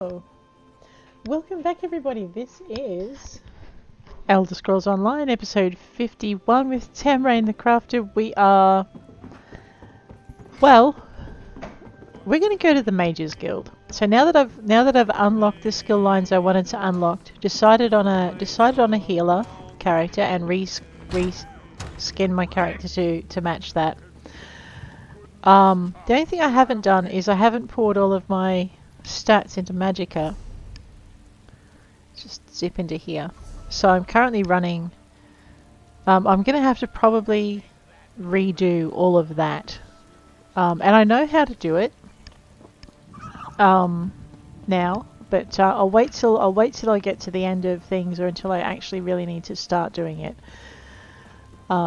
Oh, welcome back everybody. This is Elder Scrolls Online, episode 51 with Tamrain the Crafter. We're going to go to the Mages Guild. So now that I've unlocked the skill lines I wanted to unlock, decided on a healer character and re-skin my character to match that. The only thing I haven't done is I haven't poured all of my stats into Magicka. Just zip into here. So I'm currently running. I'm going to have to probably redo all of that, and I know how to do it now, but I'll wait till I get to the end of things, or until I actually really need to start doing it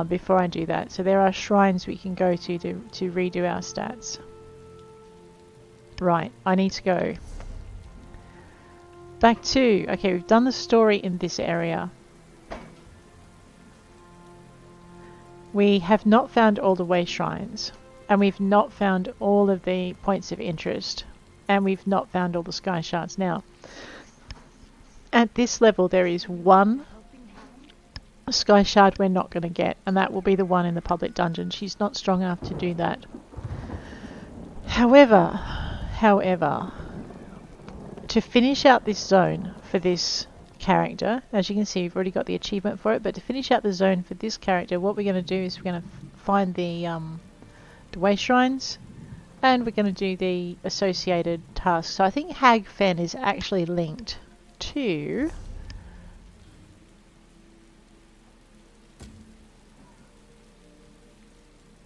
before I do that. So there are shrines we can go to redo our stats. Right, I need to go back to... Okay, we've done the story in this area. We have not found all the way shrines, and we've not found all of the points of interest, and we've not found all the sky shards. Now, at this level there is one sky shard we're not going to get, and that will be the one in the public dungeon. She's not strong enough to do that. However, to finish out this zone for this character, as you can see, we've already got the achievement for it, but to finish out the zone for this character, what we're going to do is we're going to find the way shrines, and we're going to do the associated tasks. So I think Hags Fen is actually linked to...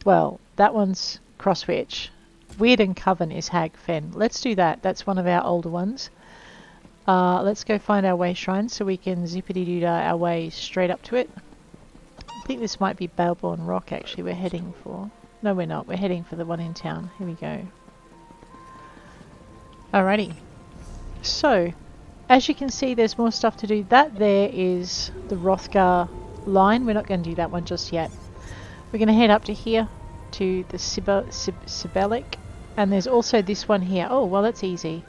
Well, that one's Crosswitch. Wyrd and Coven is Hags Fen. Let's do that. That's one of our older ones. Let's go find our way shrine so we can zippity-doo our way straight up to it. I think this might be Baleborn Rock actually we're heading for. No, we're not. We're heading for the one in town. Here we go. Alrighty. So, as you can see, there's more stuff to do. That there is the Hrothgar line. We're not going to do that one just yet. We're going to head up to here to the Sibelic, and there's also this one here. Oh, well, that's easy.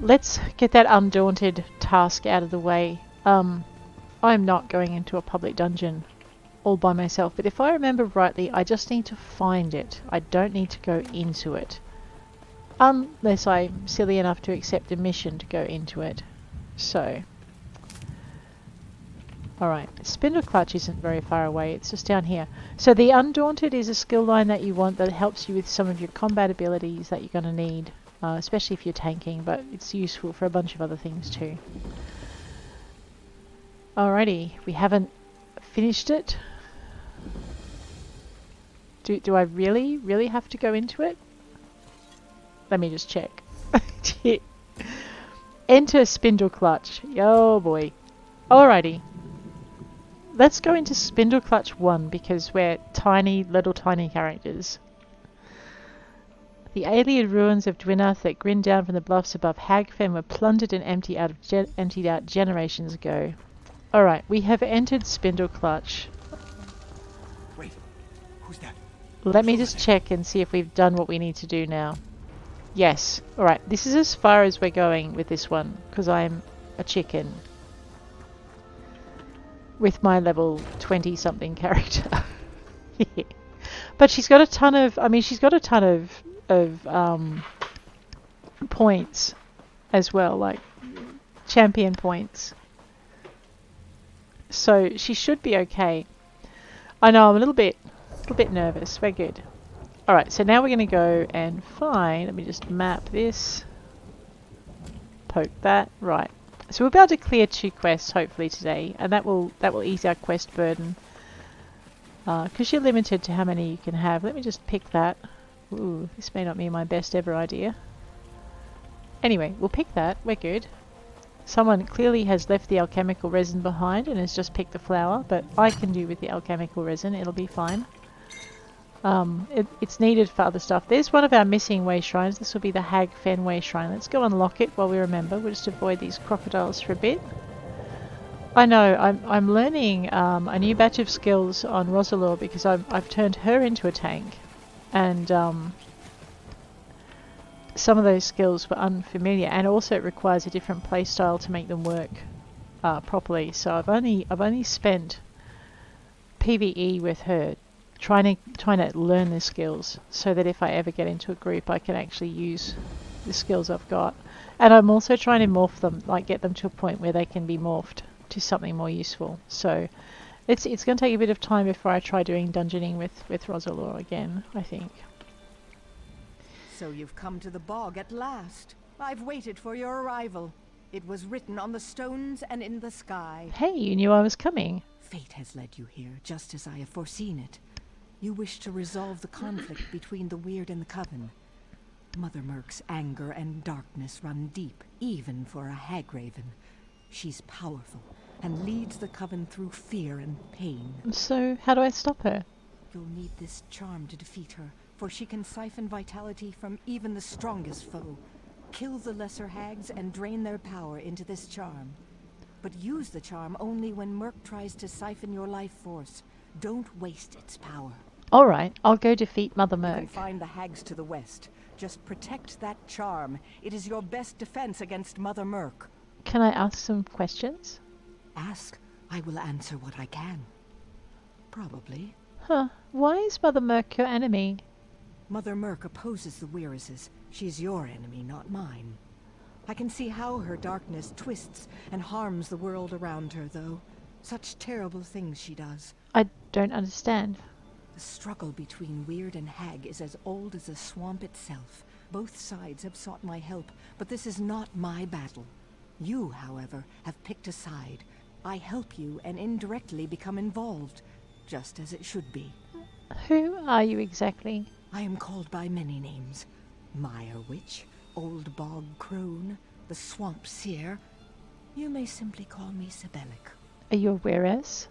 Let's get that Undaunted task out of the way. I'm not going into a public dungeon all by myself, but if I remember rightly, I just need to find it. I don't need to go into it. Unless I'm silly enough to accept a mission to go into it. So... Alright, Spindle Clutch isn't very far away, it's just down here. So the Undaunted is a skill line that you want that helps you with some of your combat abilities that you're going to need, especially if you're tanking, but it's useful for a bunch of other things too. Alrighty, we haven't finished it. Do I really have to go into it? Let me just check. Enter Spindle Clutch. Oh boy. Alrighty. Let's go into Spindle Clutch 1 because we're little tiny characters. The alien ruins of Dwinath that grin down from the bluffs above Hags Fen were plundered and emptied out generations ago. Alright, we have entered Spindle Clutch. Wait, who's that? Let me just check and see if we've done what we need to do now. Yes. Alright, this is as far as we're going with this one because I'm a chicken. With my level 20 something character. But she's got a ton of, points as well, like champion points. So she should be okay. I know I'm a little bit nervous. We're good. Alright, so now we're going to go and find, let me just map this. Poke that. Right. So we'll be able to clear 2 quests hopefully today, and that will ease our quest burden. Because you're limited to how many you can have. Let me just pick that. Ooh, this may not be my best ever idea. Anyway, we'll pick that. We're good. Someone clearly has left the alchemical resin behind and has just picked the flower, but I can do with the alchemical resin. It'll be fine. It's needed for other stuff. There's one of our missing way shrines. This will be the Hags Fen way shrine. Let's go unlock it while we remember. We'll just avoid these crocodiles for a bit. I know, I'm learning a new batch of skills on Rosalor because I've turned her into a tank. And some of those skills were unfamiliar, and also it requires a different playstyle to make them work properly. So I've only spent PvE with her trying to learn the skills, so that if I ever get into a group I can actually use the skills I've got. And I'm also trying to morph them, like get them to a point where they can be morphed to something more useful. So it's going to take a bit of time before I try doing dungeoning with Rosalor again, I think. So you've come to the bog at last. I've waited for your arrival. It was written on the stones and in the sky. Hey, you knew I was coming. Fate has led you here, just as I have foreseen it. You wish to resolve the conflict between the Wyrd and the Coven. Mother Merc's anger and darkness run deep, even for a Hagraven. She's powerful, and leads the Coven through fear and pain. So, how do I stop her? You'll need this charm to defeat her, for she can siphon vitality from even the strongest foe. Kill the lesser hags and drain their power into this charm. But use the charm only when Merc tries to siphon your life force. Don't waste its power. Alright, I'll go defeat Mother You Merc. can find the hags to the west. Just protect that charm. It is your best defense against Mother Merc. Can I ask some questions? Ask, I will answer what I can. Probably. Huh, why is Mother Merc your enemy? Mother Merc opposes the Wyrrises. She's your enemy, not mine. I can see how her darkness twists and harms the world around her, though. Such terrible things she does. I don't understand. The struggle between Wyrd and Hag is as old as the swamp itself. Both sides have sought my help, but this is not my battle. You, however, have picked a side. I help you and indirectly become involved, just as it should be. Who are you exactly? I am called by many names. Mire Witch, Old Bog Crone, the Swamp Seer. You may simply call me Sibelic. Are you a Wyrris?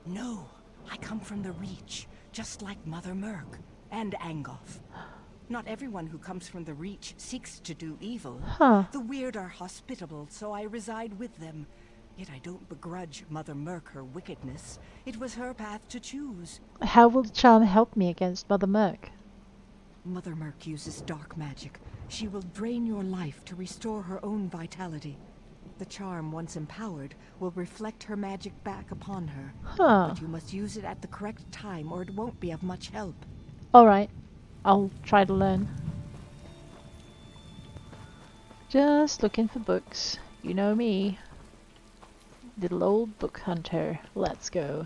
No, I come from the Reach, just like Mother Merc and Angoth. Not everyone who comes from the Reach seeks to do evil. Huh. The Wyrd are hospitable, so I reside with them. Yet I don't begrudge Mother Merc her wickedness. It was her path to choose. How will the charm help me against Mother Merc? Mother Merc uses dark magic. She will drain your life to restore her own vitality. The charm, once empowered, will reflect her magic back upon her. Huh. But you must use it at the correct time or it won't be of much help. Alright, I'll try to learn. Just looking for books. You know me. Little old book hunter. Let's go.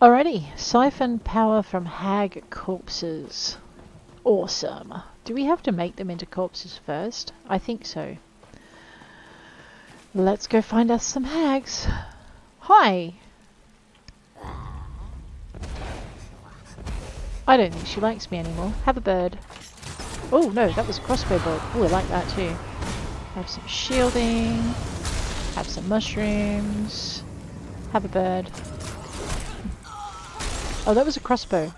Alrighty, siphon power from hag corpses. Awesome. Do we have to make them into corpses first? I think so. Let's go find us some hags. Hi! I don't think she likes me anymore. Have a bird. Oh no, that was a crossbow bolt. Oh, I like that too. Have some shielding. Have some mushrooms. Have a bird. Oh, that was a crossbow.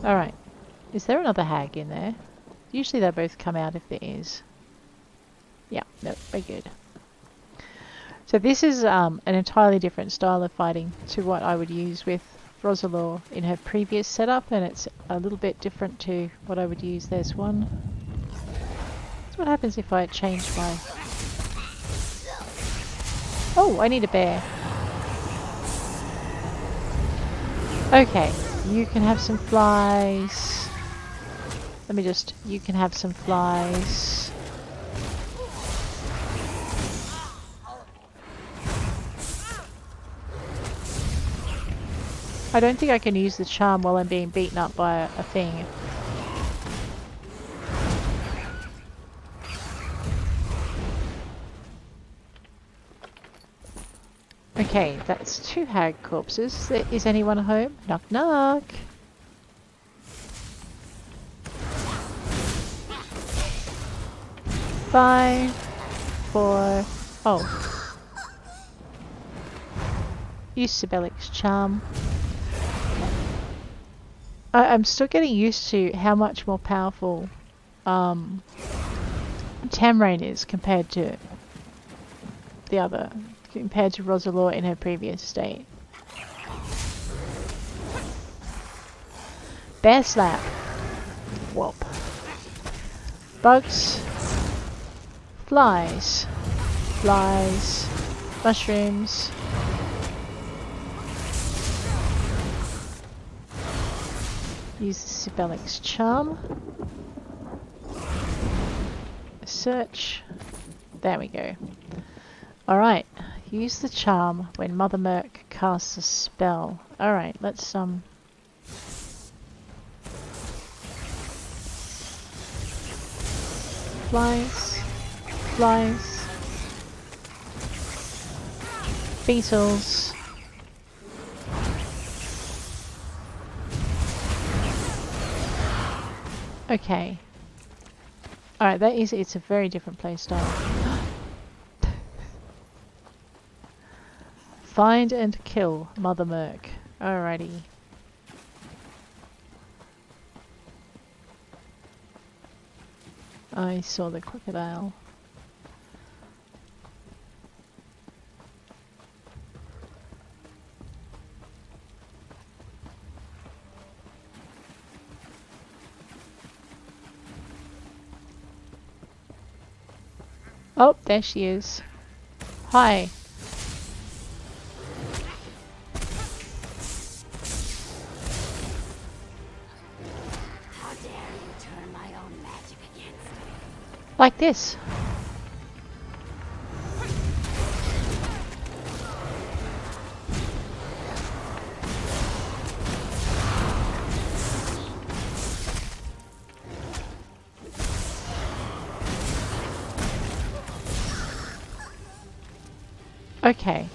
Alright. Is there another hag in there? Usually they both come out if there is. Yeah, no, we're good. So this is an entirely different style of fighting to what I would use with Rosalor in her previous setup, and it's a little bit different to what I would use. There's one. That's what happens if I change my... Oh, I need a bear. Okay, you can have some flies. Let me just... You can have some flies. I don't think I can use the charm while I'm being beaten up by a thing. Okay, that's 2 hag corpses. Is anyone home? Knock knock. Five, 4. Oh. Use Sibelic's charm. I'm still getting used to how much more powerful Tamrain is compared to the other, compared to Rosalor in her previous state. Bear slap. Bugs. Flies. Flies. Mushrooms. Use the Sibelics charm. Search. There we go. Alright. Use the charm when Mother Merc casts a spell. Alright, let's flies. Flies. Beetles. Okay. Alright, it's a very different playstyle. Find and kill Mother Merc. Alrighty. I saw the crocodile. Oh, there she is. Hi. How dare you turn my own magic against me? Like this. Okay.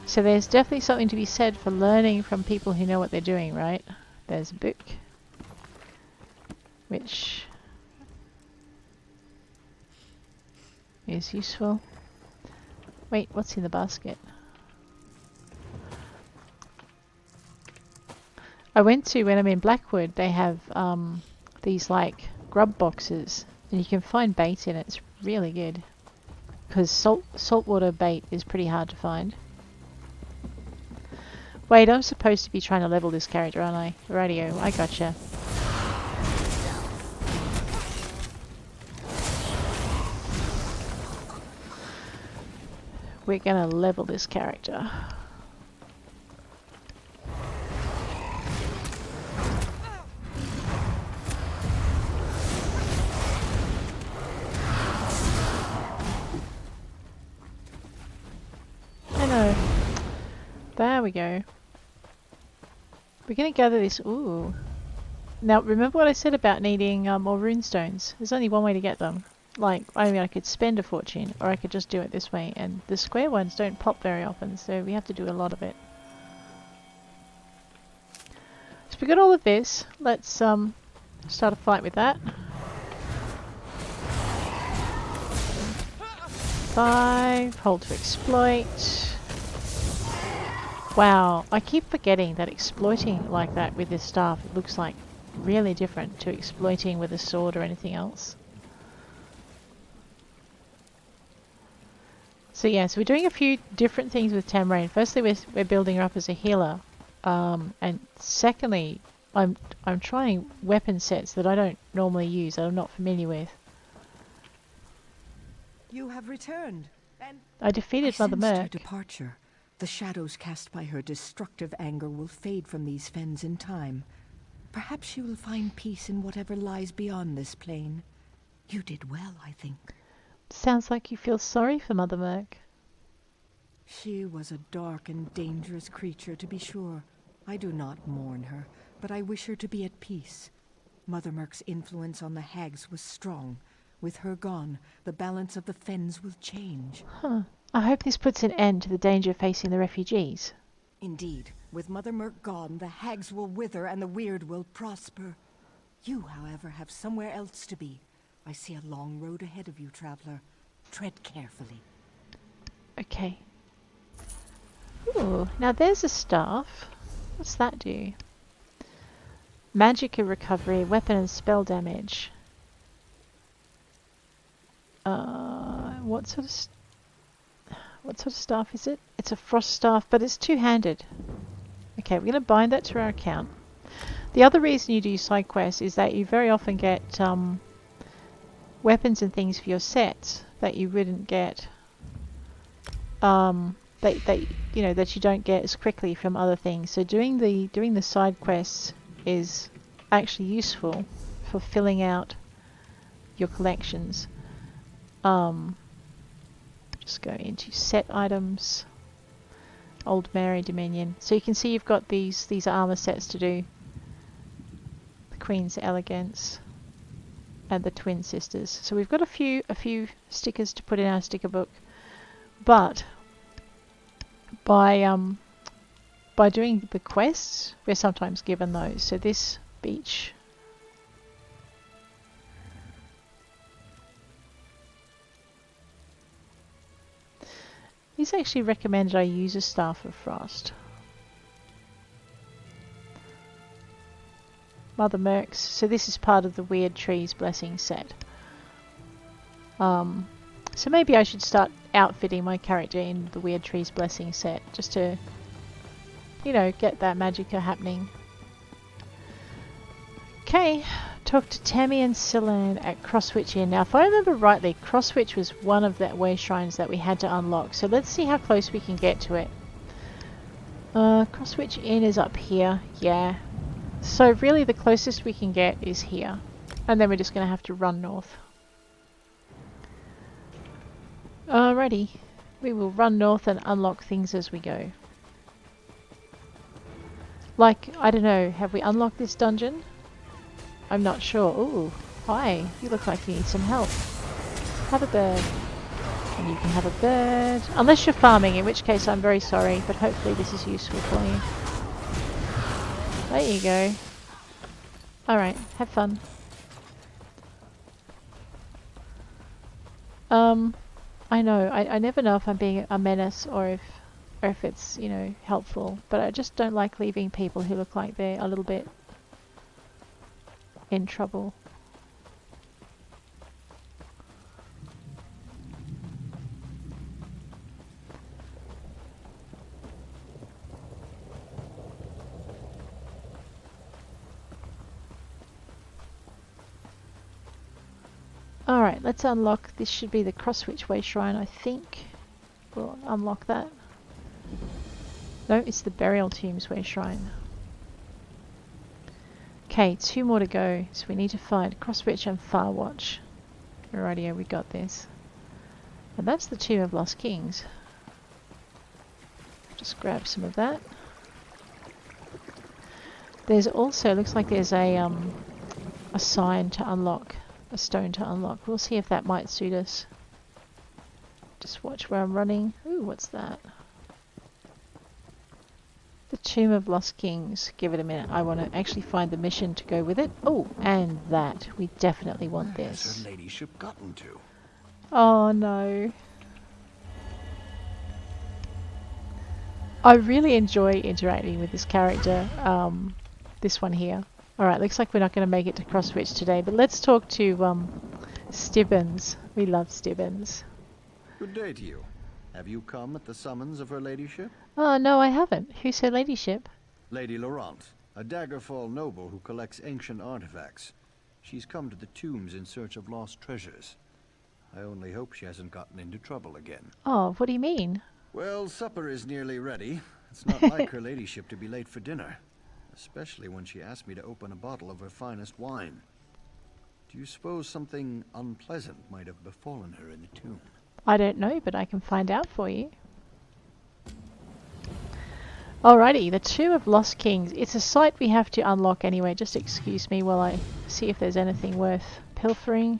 So there's definitely something to be said for learning from people who know what they're doing, right? There's a book. Which is useful. Wait, what's in the basket? I went to, when I'm in Blackwood, they have these like grub boxes and you can find bait in it. It's really good. Because saltwater bait is pretty hard to find. Wait, I'm supposed to be trying to level this character, aren't I? Radio, I gotcha. We're gonna level this character. Hello. There we go. We're gonna gather this. Ooh. Now, remember what I said about needing more runestones? There's only one way to get them. Like, I mean, I could spend a fortune, or I could just do it this way, and the square ones don't pop very often, so we have to do a lot of it. So we got all of this. Let's start a fight with that. 5, hold to exploit. Wow, I keep forgetting that exploiting like that with this staff, it looks like really different to exploiting with a sword or anything else. So yeah, so we're doing a few different things with Tamrain. Firstly, we're building her up as a healer, and secondly, I'm trying weapon sets that I don't normally use, that I'm not familiar with. You have returned, and I defeated Mother sensed her Merc. departure. The shadows cast by her destructive anger will fade from these fens in time. Perhaps she will find peace in whatever lies beyond this plane. You did well, I think. Sounds like you feel sorry for Mother Merc. She was a dark and dangerous creature, to be sure. I do not mourn her, but I wish her to be at peace. Mother Merc's influence on the hags was strong. With her gone, the balance of the fens will change. Huh. I hope this puts an end to the danger facing the refugees. Indeed, with Mother Merc gone, the hags will wither and the Wyrd will prosper. You, however, have somewhere else to be. I see a long road ahead of you, traveler. Tread carefully. Okay. Ooh, now there's a staff. What's that do? Magic recovery, weapon and spell damage. What sort of staff is it? It's a frost staff, but it's two-handed. Okay, we're going to bind that to our account. The other reason you do side quests is that you very often get weapons and things for your sets that you wouldn't get. That you don't get as quickly from other things. So doing the side quests is actually useful for filling out your collections. Just go into set items, Old Mary Dominion. So you can see you've got these armor sets to do. The Queen's Elegance and the Twin Sisters. So we've got a few stickers to put in our sticker book, but by doing the quests, we're sometimes given those. So this beach. These actually recommended I use a Staff of Frost. Mother Mercs. So this is part of the Weird Trees Blessing set. So maybe I should start outfitting my character in the Weird Trees Blessing set, just to, get that magicka happening. Okay, talk to Tammy and Cillian at Crosswitch Inn. Now, if I remember rightly, Crosswitch was one of the way shrines that we had to unlock. So let's see how close we can get to it. Crosswitch Inn is up here. Yeah. So really the closest we can get is here. And then we're just going to have to run north. Alrighty. We will run north and unlock things as we go. Like, I don't know, have we unlocked this dungeon? I'm not sure. Ooh, hi. You look like you need some help. Have a bird. And you can have a bird. Unless you're farming, in which case I'm very sorry, but hopefully this is useful for you. There you go. Alright, have fun. I know, I never know if I'm being a menace or if it's, helpful, but I just don't like leaving people who look like they're a little bit in trouble. Alright, let's unlock. This should be the Crosswitch Way Shrine, I think. We'll unlock that. No, it's the Burial Tombs Way Shrine. Okay, 2 more to go. So we need to find Crosswitch and Farwatch. Alrighty, we got this. And that's the Tomb of Lost Kings. Just grab some of that. There's also, looks like there's a sign to unlock. A stone to unlock. We'll see if that might suit us. Just watch where I'm running. Ooh, what's that? The Tomb of Lost Kings. Give it a minute. I want to actually find the mission to go with it. Oh, and that. We definitely want this. Where's her ladyship gotten to? Oh no. I really enjoy interacting with this character. This one here. Alright, looks like we're not going to make it to Crosswitch today, but let's talk to Stibbins. We love Stibbins. Good day to you. Have you come at the summons of her ladyship? Oh, no, I haven't. Who's her ladyship? Lady Laurent, a Daggerfall noble who collects ancient artifacts. She's come to the tombs in search of lost treasures. I only hope she hasn't gotten into trouble again. Oh, what do you mean? Well, supper is nearly ready. It's not like her ladyship to be late for dinner. Especially when she asked me to open a bottle of her finest wine. Do you suppose something unpleasant might have befallen her in the tomb? I don't know, but I can find out for you. Alrighty, the Tomb of Lost Kings. It's a site we have to unlock anyway. Just excuse me while I see if there's anything worth pilfering.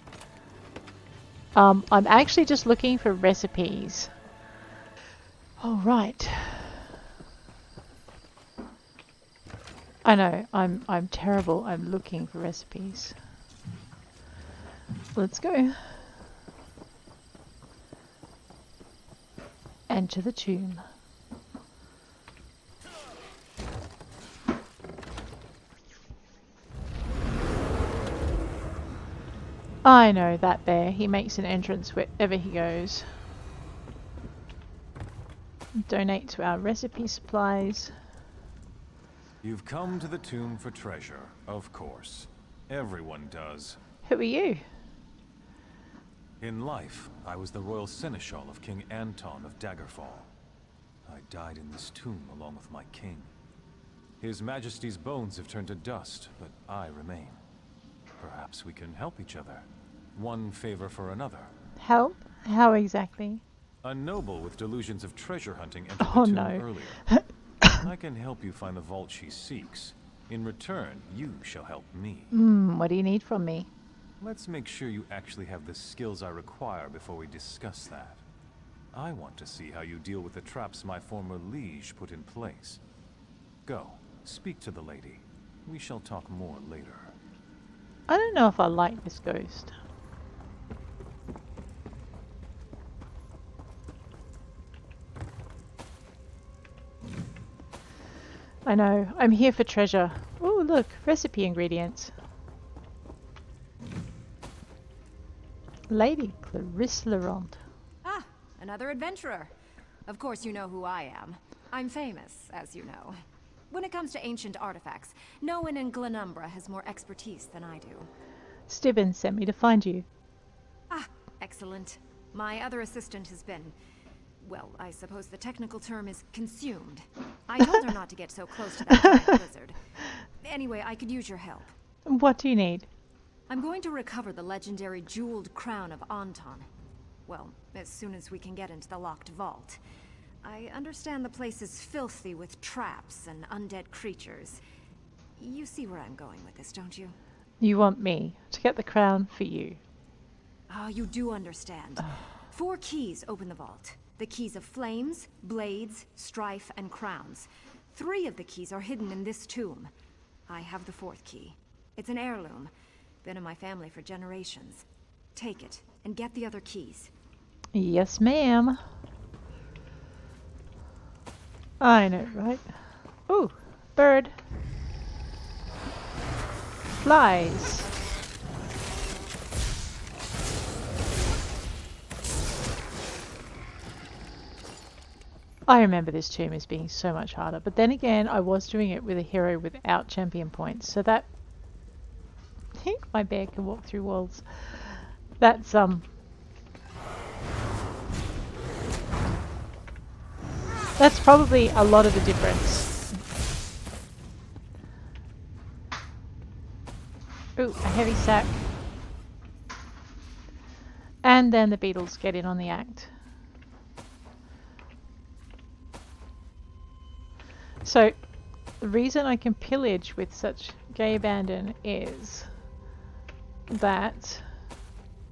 I'm actually just looking for recipes. Alright. I know, I'm terrible. I'm looking for recipes. Let's go. Enter the tomb. I know that bear. He makes an entrance wherever he goes. Donate to our recipe supplies. You've come to the tomb for treasure, of course. Everyone does. Who are you? In life, I was the royal seneschal of King Anton of Daggerfall. I died in this tomb along with my king. His Majesty's bones have turned to dust, but I remain. Perhaps we can help each other. One favor for another. Help? How exactly? A noble with delusions of treasure hunting entered Oh, the tomb no. earlier. I can help you find the vault she seeks. In return, you shall help me. What do you need from me? Let's make sure you actually have the skills I require before we discuss that. I want to see how you deal with the traps my former liege put in place. Go, speak to the lady. We shall talk more later. I don't know if I like this ghost. I know, I'm here for treasure. Oh, look, recipe ingredients. Lady Clarisse Laurent. Ah, another adventurer. Of course you know who I am. I'm famous, as you know. When it comes to ancient artifacts, no one in Glenumbra has more expertise than I do. Stibbons sent me to find you. Ah, excellent. My other assistant has been... well, I suppose the technical term is consumed. I told her not to get so close to that giant lizard. Anyway, I could use your help. What do you need? I'm going to recover the legendary Jeweled Crown of Anton. Well, as soon as we can get into the locked vault. I understand the place is filthy with traps and undead creatures. You see where I'm going with this, don't you? You want me to get the crown for you. Ah, you do understand. 4 keys open the vault. The keys of flames, blades, strife, and crowns. 3 of the keys are hidden in this tomb. I have the 4th key. It's an heirloom. Been in my family for generations. Take it, and get the other keys. Yes, ma'am. I know, right? Ooh, bird. Flies. I remember this tomb as being so much harder, but then again, I was doing it with a hero without champion points, so that my bear can walk through walls. That's probably a lot of the difference. Ooh, a heavy sack. And then the beetles get in on the act. So, the reason I can pillage with such gay abandon is that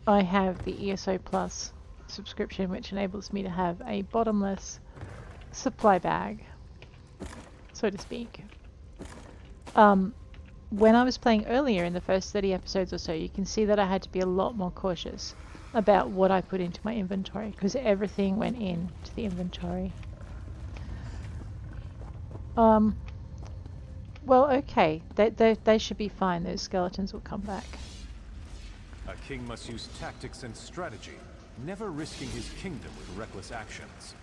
I have the ESO Plus subscription, which enables me to have a bottomless supply bag, so to speak. When I was playing earlier in the first 30 episodes or so, you can see that I had to be a lot more cautious about what I put into my inventory, because everything went into the inventory. Well, okay, they should be fine. Those skeletons will come back. A king must use tactics and strategy, never risking his kingdom with reckless actions.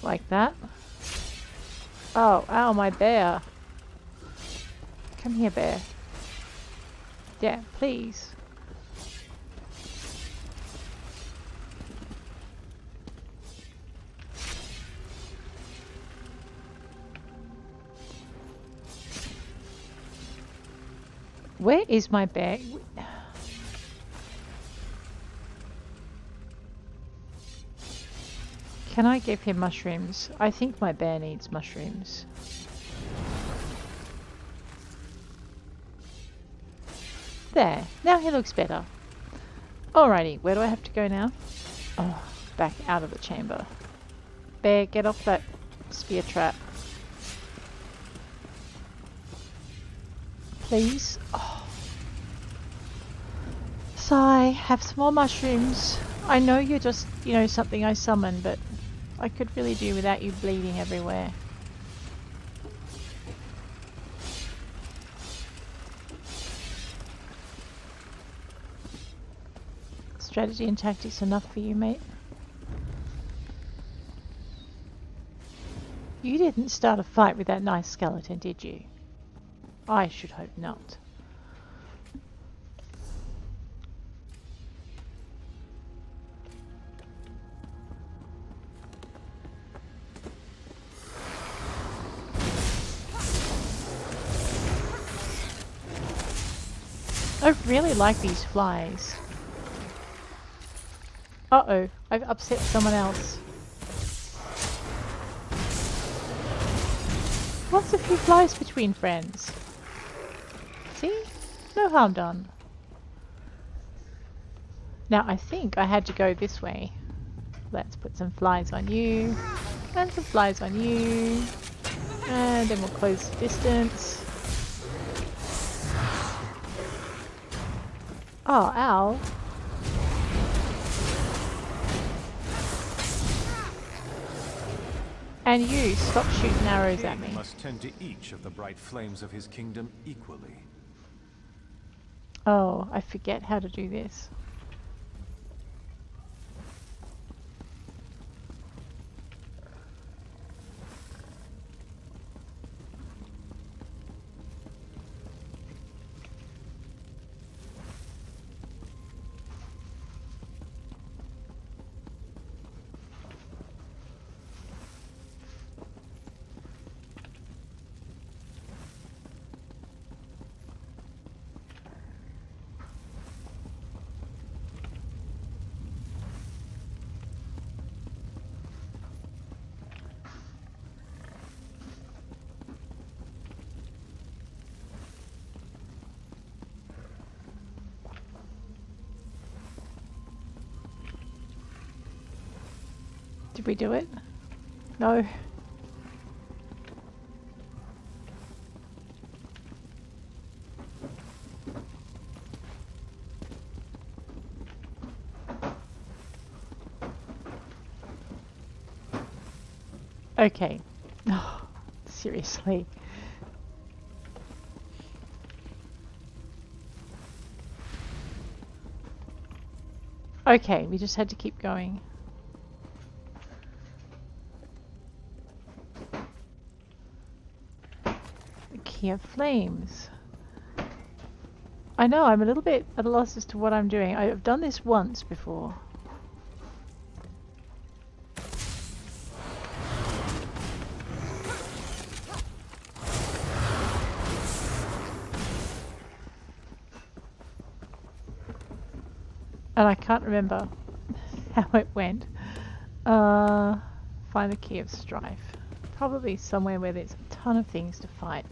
Like that. Oh, ow, my bear. Come here, bear. Yeah, please. Where is my bear? Can I give him mushrooms? I think my bear needs mushrooms. There, now he looks better. Alrighty, where do I have to go now? Oh, back out of the chamber. Bear, get off that spear trap. Please. Oh. Sigh, have some more mushrooms. I know you're just, something I summon, but I could really do without you bleeding everywhere. Strategy and tactics enough for you, mate? You didn't start a fight with that nice skeleton, did you? I should hope not. I really like these flies. Uh-oh, I've upset someone else. Lots of few flies between friends. See? No harm done. Now I think I had to go this way. Let's put some flies on you. And some flies on you. And then we'll close the distance. Oh, ow. And you, stop shooting arrows at me. Must tend to each of the bright flames of his kingdom equally. Oh, I forget how to do this. Did we do it? No. Okay. Oh, seriously. Okay, we just had to keep going. Key of Flames. I know, I'm a little bit at a loss as to what I'm doing. I've done this once before. And I can't remember how it went. Find the Key of Strife. Probably somewhere where there's a ton of things to fight.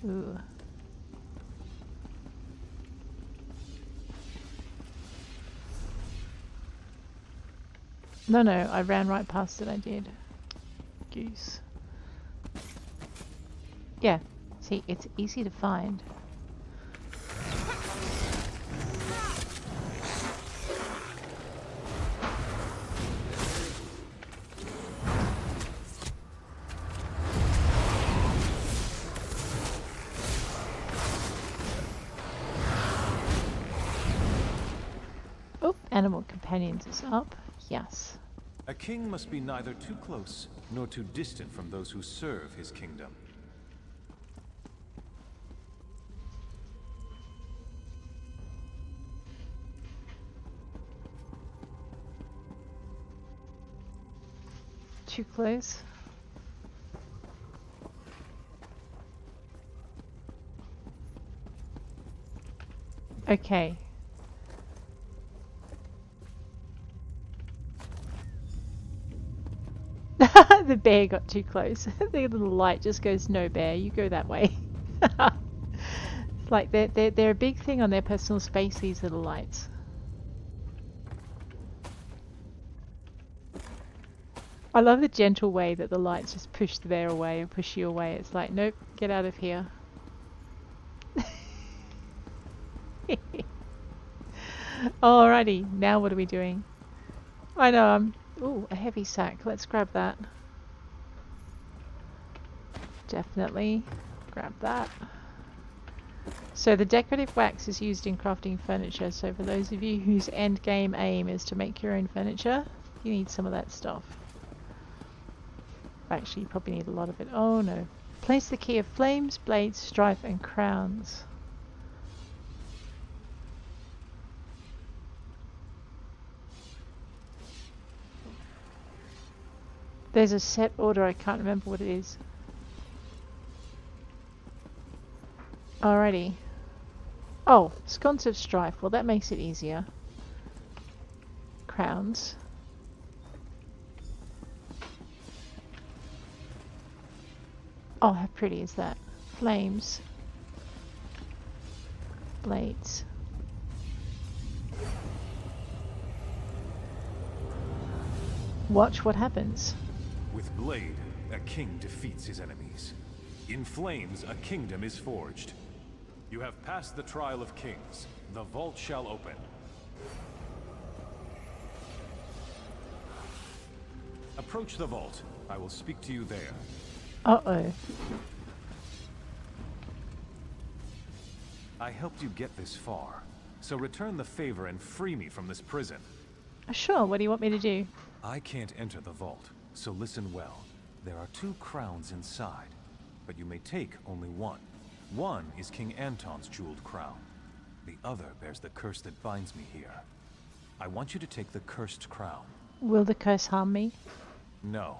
Ooh. No, I ran right past it, I did. Goose. Yeah, see, it's easy to find. Animal Companions is up. Yes. A king must be neither too close nor too distant from those who serve his kingdom. Too close. Okay. The bear got too close. The little light just goes, no bear, you go that way. It's like they're a big thing on their personal space, these little lights. I love the gentle way that the lights just push the bear away and push you away. It's like, nope, get out of here. Alrighty, now what are we doing? I know, ooh, a heavy sack. Let's grab that. Definitely grab that. So the decorative wax is used in crafting furniture. So for those of you whose end game aim is to make your own furniture, you need some of that stuff. Actually, you probably need a lot of it. Oh no. Place the key of flames, blades, strife, and crowns. There's a set order, I can't remember what it is. Alrighty. Oh, sconce of strife. Well, that makes it easier. Crowns. Oh, how pretty is that? Flames. Blades. Watch what happens. With blade, a king defeats his enemies. In flames, a kingdom is forged. You have passed the trial of kings. The vault shall open. Approach the vault. I will speak to you there. Uh-oh. I helped you get this far, so return the favor and free me from this prison. Sure, what do you want me to do? I can't enter the vault, so listen well. There are 2 crowns inside, but you may take only one. One is King Anton's jeweled crown. The other bears the curse that binds me here. I want you to take the cursed crown. Will the curse harm me? No.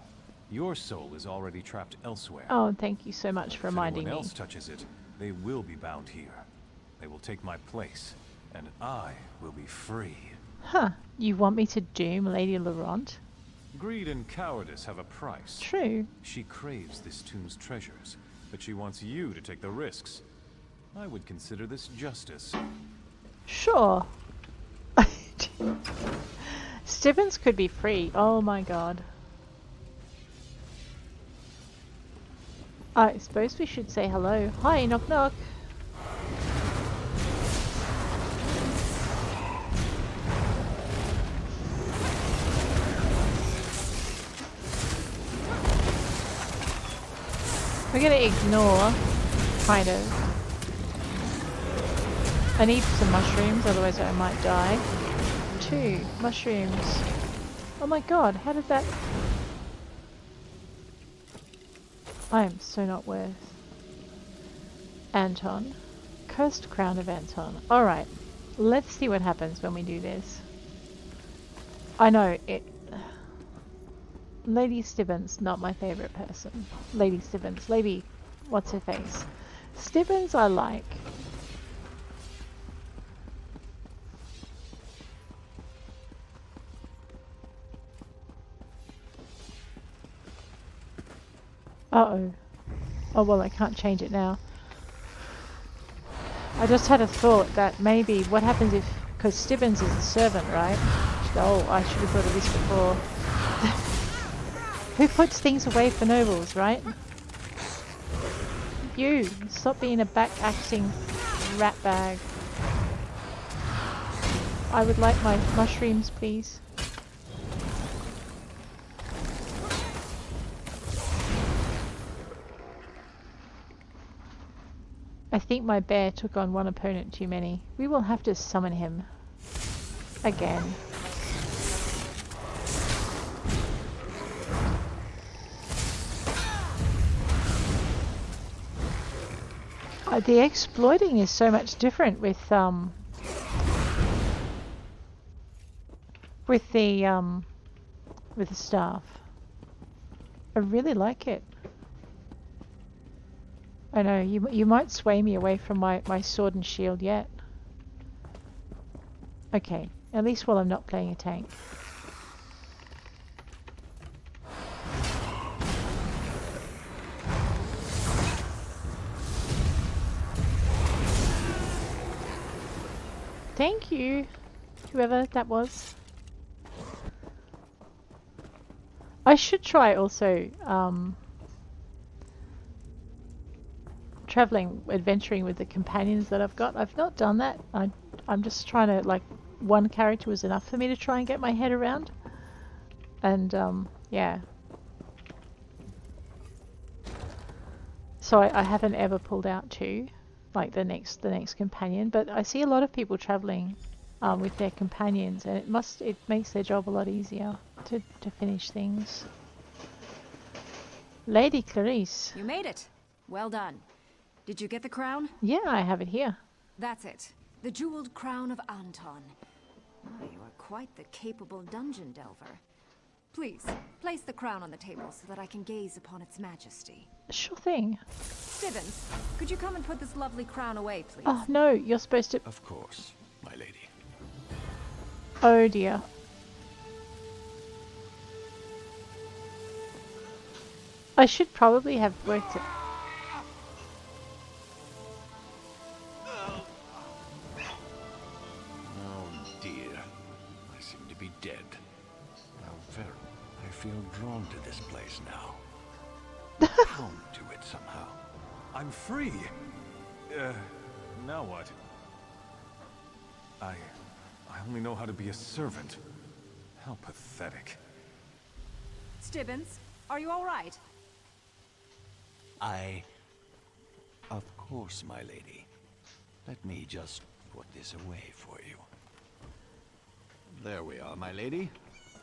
Your soul is already trapped elsewhere. Oh, thank you so much for reminding me. If anyone else touches it, they will be bound here. They will take my place, and I will be free. Huh. You want me to doom Lady Laurent? Greed and cowardice have a price. True. She craves this tomb's treasures, but she wants you to take the risks. I would consider this justice. Sure. Stibbons could be free. Oh my god. I suppose we should say hello. Hi, knock knock. We're gonna ignore, kind of. I need some mushrooms, otherwise I might die. 2 mushrooms. Oh my god, how did that... I am so not worth. Anton. Cursed Crown of Anton. Alright, let's see what happens when we do this. I know, it... Lady Stibbons, not my favourite person. Lady Stibbons. Lady... what's her face? Stibbons I like. Uh-oh. Oh well, I can't change it now. I just had a thought that maybe what happens if... because Stibbons is a servant, right? Oh, I should have thought of this before. Who puts things away for nobles, right? You! Stop being a back-acting rat bag. I would like my mushrooms, please. I think my bear took on one opponent too many. We will have to summon him. Again. The exploiting is so much different with the staff. I really like it. I know you might sway me away from my sword and shield yet. Okay, at least while I'm not playing a tank. Thank you, whoever that was. I should try also adventuring with the companions that I've got. I've not done that. I'm just trying to, like, one character was enough for me to try and get my head around. And yeah. So I haven't ever pulled out 2. Like the next companion, but I see a lot of people traveling with their companions, and it makes their job a lot easier to finish things. Lady Clarice. You made it. Well done. Did you get the crown? Yeah, I have it here. That's it. The Jeweled Crown of Anton. Oh, you are quite the capable dungeon delver. Please, place the crown on the table so that I can gaze upon its majesty. Sure thing. Stibbins, could you come and put this lovely crown away, please? Oh, no, you're supposed to... Of course, my lady. Oh, dear. I should probably have worked it. Oh dear. I seem to be dead. How very. I feel drawn to this place now. Bound to it somehow. I'm free. Now what? I only know how to be a servant. How pathetic. Stibbins, are you all right? Of course, my lady. Let me just put this away for you. There we are, my lady.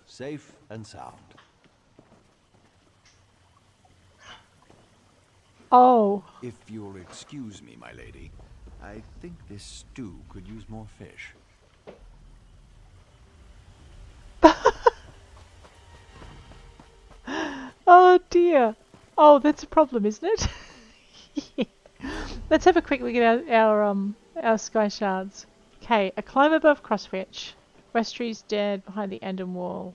Safe and sound. Oh. If you'll excuse me, my lady, I think this stew could use more fish. Oh, dear. Oh, that's a problem, isn't it? Yeah. Let's have a quick look at our sky shards. Okay, a climb above Crosswitch. Westry's dead behind the Enden wall.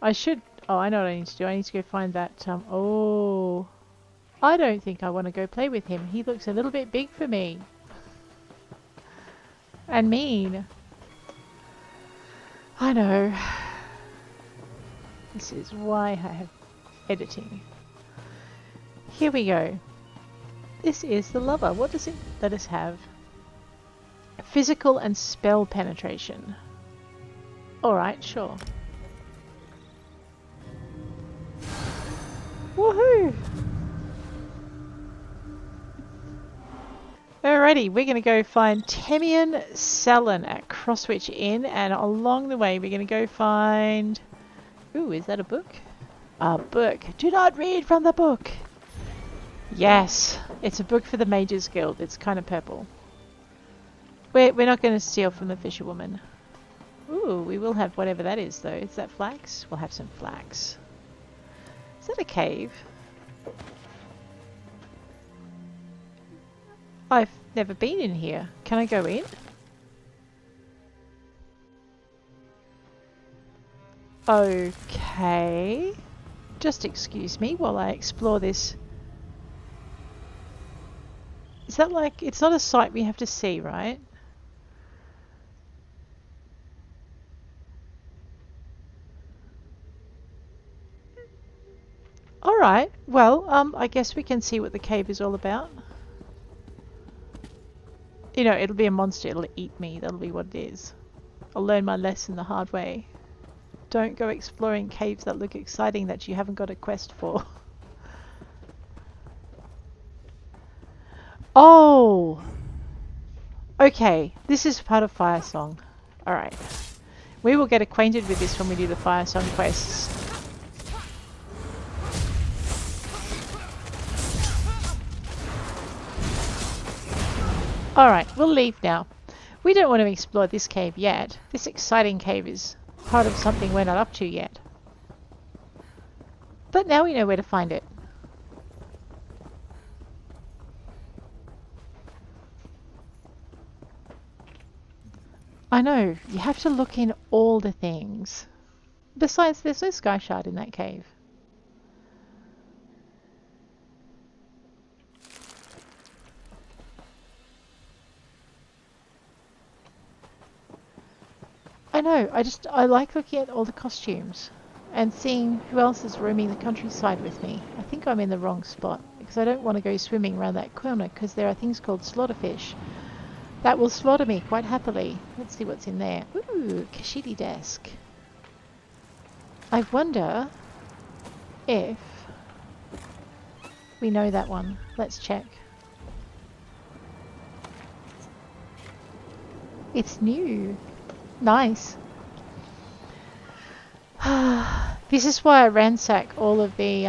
I should... Oh, I know what I need to do. I need to go find that... Oh... I don't think I want to go play with him. He looks a little bit big for me. And mean. I know. This is why I have editing. Here we go. This is the lover. What does it let us have? Physical and spell penetration. Alright, sure. Woohoo! Alrighty, we're going to go find Temian Salon at Crosswitch Inn, and along the way we're going to go find... Ooh, is that a book? A book. Do not read from the book! Yes, it's a book for the Mages Guild. It's kind of purple. We're not going to steal from the fisherwoman. Ooh, we will have whatever that is, though. Is that flax? We'll have some flax. Is that a cave? I've never been in here. Can I go in? Okay. Just excuse me while I explore this. Is that like... It's not a sight we have to see, right? Alright. Well, I guess we can see what the cave is all about. You know, it'll be a monster. It'll eat me. That'll be what it is. I'll learn my lesson the hard way. Don't go exploring caves that look exciting that you haven't got a quest for. Oh! Okay, this is part of Fire Song. Alright. We will get acquainted with this when we do the Fire Song quests. Alright, we'll leave now. We don't want to explore this cave yet. This exciting cave is part of something we're not up to yet. But now we know where to find it. I know, you have to look in all the things. Besides, there's no sky shard in that cave. I know, I like looking at all the costumes and seeing who else is roaming the countryside with me. I think I'm in the wrong spot because I don't want to go swimming around that corner because there are things called slaughterfish that will slaughter me quite happily. Let's see what's in there. Ooh, Kashidi desk. I wonder if we know that one. Let's check. It's new. Nice. This is why I ransack all of the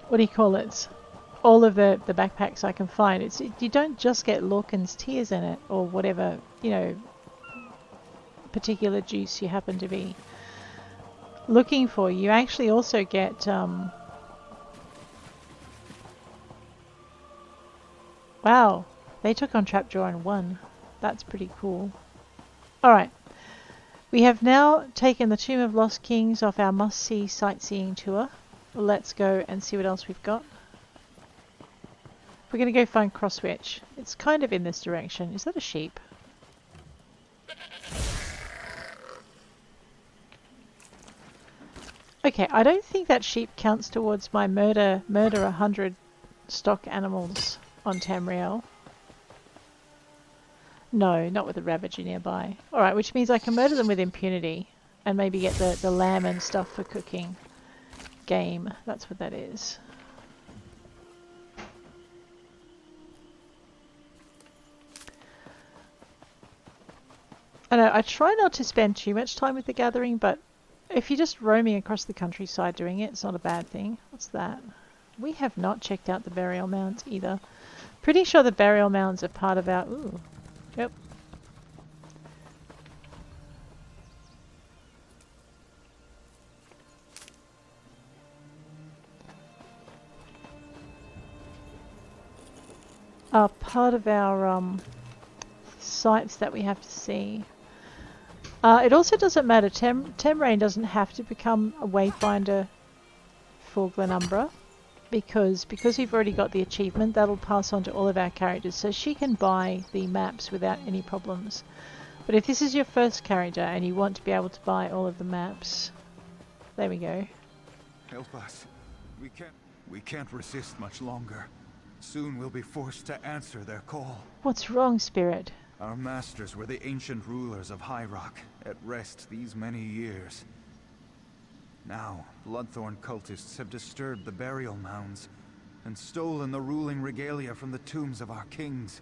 what do you call it? All of the backpacks I can find. You don't just get Lorcan's Tears in it, or whatever, you know, particular juice you happen to be looking for. You actually also get wow, they took on Trapjaw and won. That's pretty cool. Alright, we have now taken the Tomb of Lost Kings off our must-see sightseeing tour. Let's go and see what else we've got. We're going to go find Crosswitch. It's kind of in this direction. Is that a sheep? Okay, I don't think that sheep counts towards my murder 100 stock animals on Tamrain. No, not with the Ravager nearby. Alright, which means I can murder them with impunity and maybe get the lamb and stuff for cooking. Game, that's what that is. I know, I try not to spend too much time with the gathering, but if you're just roaming across the countryside doing it, it's not a bad thing. What's that? We have not checked out the Burial Mounds either. Pretty sure the Burial Mounds are part of our... Ooh. Yep. Are part of our sites that we have to see. It also doesn't matter. Tamrain doesn't have to become a wayfinder for Glenumbra because we've already got the achievement. That'll pass on to all of our characters, so she can buy the maps without any problems. But if this is your first character and you want to be able to buy all of the maps, there we go. Help us. We can't resist much longer. Soon we'll be forced to answer their call. What's wrong, Spirit? Our masters were the ancient rulers of High Rock, at rest these many years. Now, Bloodthorn cultists have disturbed the burial mounds and stolen the ruling regalia from the tombs of our kings.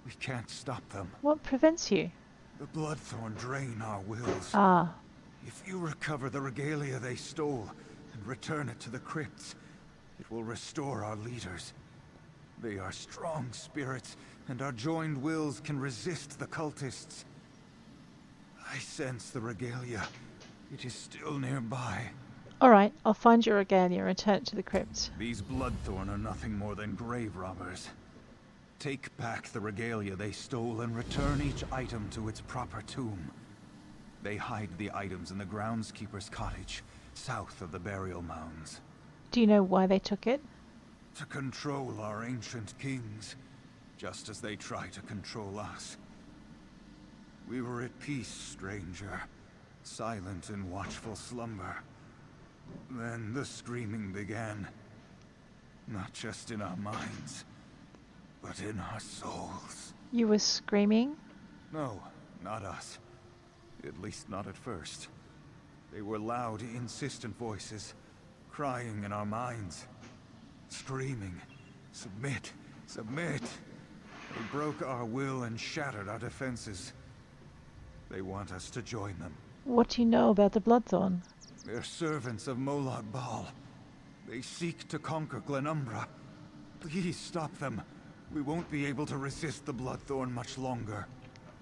We can't stop them. What prevents you? The Bloodthorn drain our wills. Ah. If you recover the regalia they stole and return it to the crypts, it will restore our leaders. They are strong spirits, and our joined wills can resist the cultists. I sense the regalia. It is still nearby. Alright, I'll find your regalia and return it to the crypts. These Bloodthorn are nothing more than grave robbers. Take back the regalia they stole and return each item to its proper tomb. They hide the items in the groundskeeper's cottage, south of the burial mounds. Do you know why they took it? To control our ancient kings, just as they try to control us. We were at peace, stranger, silent in watchful slumber. Then the screaming began, not just in our minds, but in our souls. You were screaming? No, not us. At least not at first. They were loud, insistent voices, crying in our minds. Screaming, submit, submit. They broke our will and shattered our defenses. They want us to join them. What do you know about the Bloodthorn? They're servants of Molag Bal. They seek to conquer Glenumbra. Please stop them. We won't be able to resist the Bloodthorn much longer.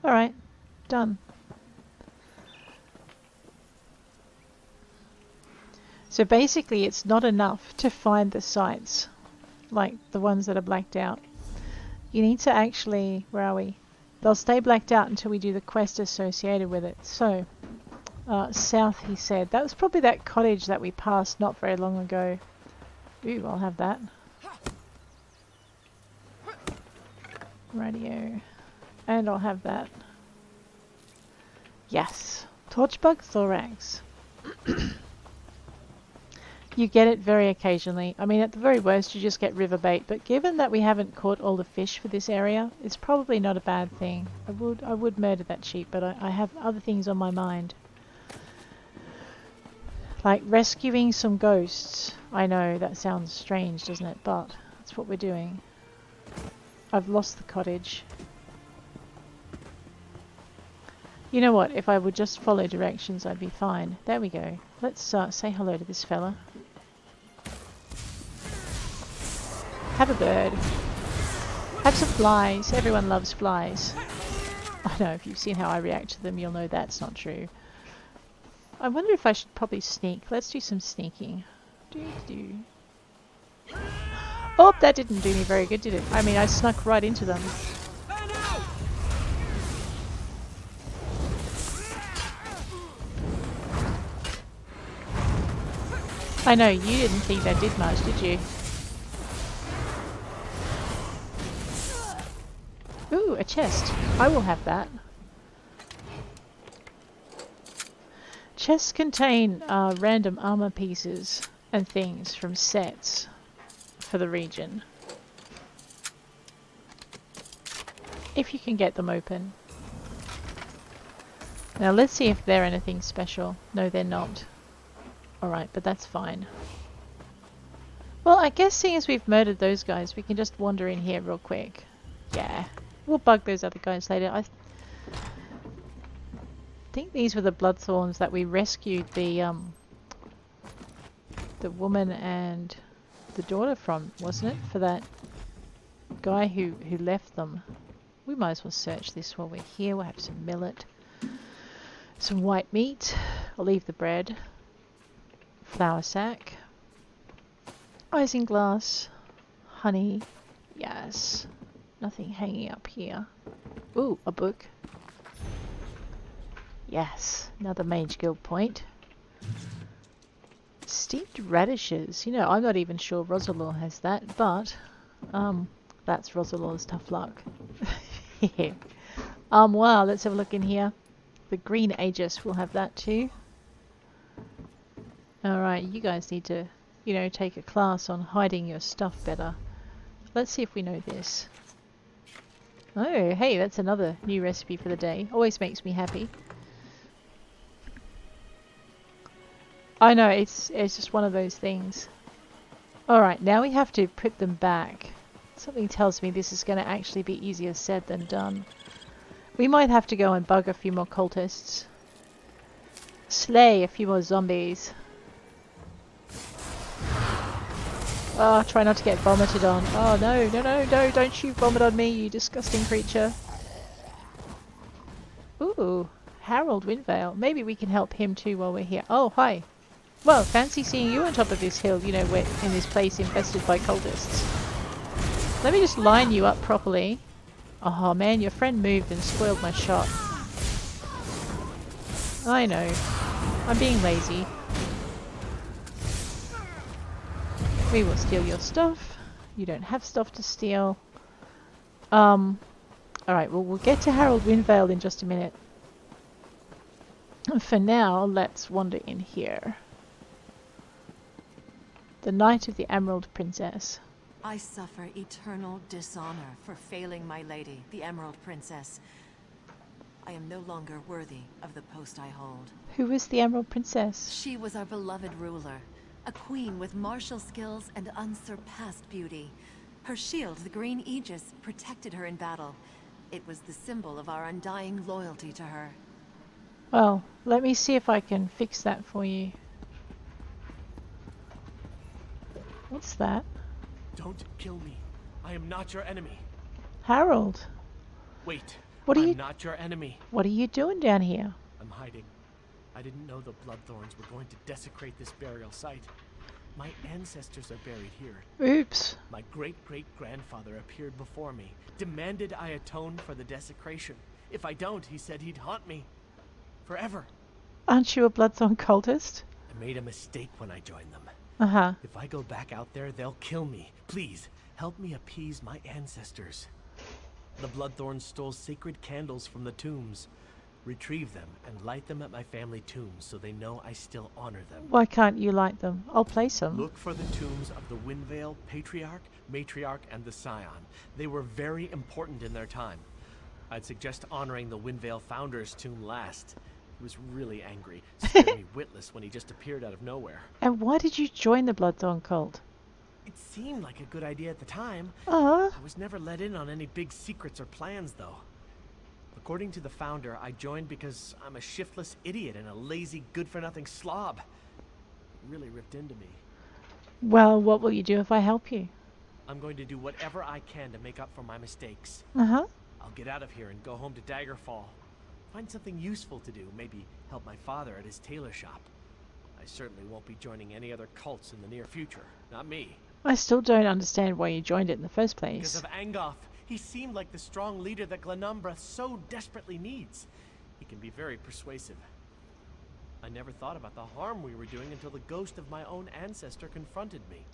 Alright, done. So basically it's not enough to find the sites, like the ones that are blacked out. You need to actually, where are we? They'll stay blacked out until we do the quest associated with it. So, south he said. That was probably that cottage that we passed not very long ago. Ooh, I'll have that. Radio. And I'll have that. Yes. Torchbug thorax. You get it very occasionally. I mean, at the very worst, you just get river bait. But given that we haven't caught all the fish for this area, it's probably not a bad thing. I would murder that sheep, but I have other things on my mind. Like rescuing some ghosts. I know, that sounds strange, doesn't it? But that's what we're doing. I've lost the cottage. You know what? If I would just follow directions, I'd be fine. There we go. Let's say hello to this fella. Have a bird. Have some flies. Everyone loves flies. I know, if you've seen how I react to them, you'll know that's not true. I wonder if I should probably sneak. Let's do some sneaking. Oh, that didn't do me very good, did it? I mean, I snuck right into them. I know, you didn't think that did much, did you? Ooh, a chest. I will have that. Chests contain random armor pieces and things from sets for the region. If you can get them open. Now let's see if they're anything special. No, they're not. Alright, but that's fine. Well, I guess seeing as we've murdered those guys, we can just wander in here real quick. Yeah. We'll bug those other guys later. I think these were the Bloodthorns that we rescued the woman and the daughter from, wasn't it? For that guy who left them. We might as well search this while we're here. We'll have some millet, some white meat. I'll leave the bread. Flour sack. Isinglass. Honey. Yes. Nothing hanging up here. Ooh, a book. Yes, another Mage Guild point. Steeped radishes. You know, I'm not even sure Rosalor has that, but that's Rosalor's tough luck. Yeah. Wow, let's have a look in here. The Green Aegis will have that too. Alright, you guys need to, you know, take a class on hiding your stuff better. Let's see if we know this. Oh, hey, that's another new recipe for the day. Always makes me happy. I know, it's just one of those things. Alright, now we have to put them back. Something tells me this is going to actually be easier said than done. We might have to go and bug a few more cultists. Slay a few more zombies. Oh, try not to get vomited on. Oh, no, no, no, no, don't you vomit on me, you disgusting creature. Ooh, Harold Windvale. Maybe we can help him too while we're here. Oh, hi. Well, fancy seeing you on top of this hill, you know, we're in this place infested by cultists. Let me just line you up properly. Oh man, your friend moved and spoiled my shot. I know. I'm being lazy. We will steal your stuff. You don't have stuff to steal. Alright, well we'll get to Harold Windvale in just a minute. For now, let's wander in here. The Knight of the Emerald Princess. I suffer eternal dishonor for failing my lady, the Emerald Princess. I am no longer worthy of the post I hold. Who is the Emerald Princess? She was our beloved ruler, a queen with martial skills and unsurpassed beauty. Her shield, the Green Aegis, protected her in battle. It was the symbol of our undying loyalty to her. Well, let me see if I can fix that for you. What's that? Don't kill me. I am not your enemy. Harold. Wait. I'm not your enemy. What are you doing down here? I'm hiding. I didn't know the Bloodthorns were going to desecrate this burial site. My ancestors are buried here. Oops. My great-great-grandfather appeared before me, demanded I atone for the desecration. If I don't, he said he'd haunt me. Forever. Aren't you a Bloodthorn cultist? I made a mistake when I joined them. Uh-huh. If I go back out there, they'll kill me. Please, help me appease my ancestors. The Bloodthorns stole sacred candles from the tombs. Retrieve them and light them at my family tombs so they know I still honor them. Why can't you light them? I'll place them. Look for the tombs of the Windvale Patriarch, Matriarch, and the Scion. They were very important in their time. I'd suggest honoring the Windvale Founder's tomb last. He was really angry, scared me witless when he just appeared out of nowhere. And why did you join the Bloodthorn cult? It seemed like a good idea at the time. I was never let in on any big secrets or plans, though. According to the founder, I joined because I'm a shiftless idiot and a lazy, good-for-nothing slob. It really ripped into me. Well, what will you do if I help you? I'm going to do whatever I can to make up for my mistakes. Uh-huh. I'll get out of here and go home to Daggerfall. Find something useful to do, maybe help my father at his tailor shop. I certainly won't be joining any other cults in the near future. Not me. I still don't understand why you joined it in the first Because place. of Angoth. He seemed like the strong leader that Glenumbra so desperately needs. He can be very persuasive. I never thought about the harm we were doing until the ghost of my own ancestor confronted me.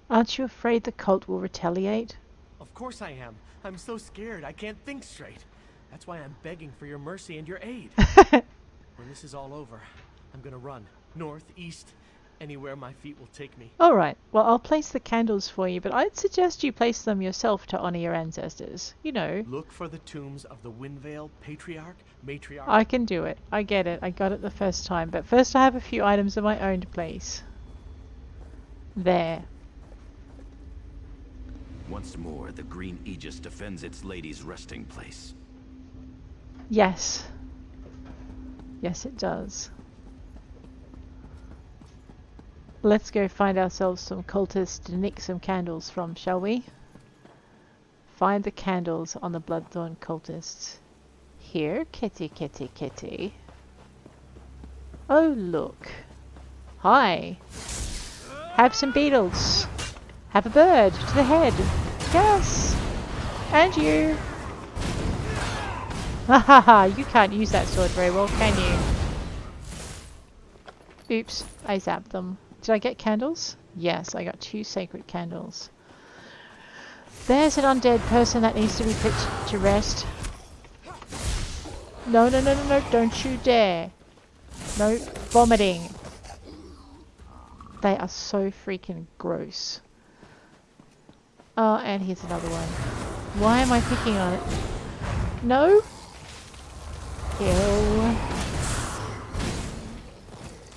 Aren't you afraid the cult will retaliate? Of course I am. I'm so scared I can't think straight. That's why I'm begging for your mercy and your aid. When this is all over, I'm gonna run. North, east, anywhere my feet will take me. Alright, well I'll place the candles for you, but I'd suggest you place them yourself to honor your ancestors. You know. Look for the tombs of the Windvale Patriarch, Matriarch. I can do it. I get it. I got it the first time. But first I have a few items of my own to place. There. Once more, the green aegis defends its lady's resting place. Yes. Yes, it does. Let's go find ourselves some cultists to nick some candles from, shall we? Find the candles on the Bloodthorn cultists. Here, kitty, kitty, kitty. Oh, look. Hi. Have some beetles. Have a bird to the head. Yes. And you. Ha ha ha, you can't use that sword very well, can you? Oops, I zapped them. Did I get candles? Yes, I got 2 sacred candles. There's an undead person that needs to be put to rest. No, no, no, no, no, don't you dare. No, vomiting. They are so freaking gross. Oh, and here's another one. Why am I picking on it? No? Ew.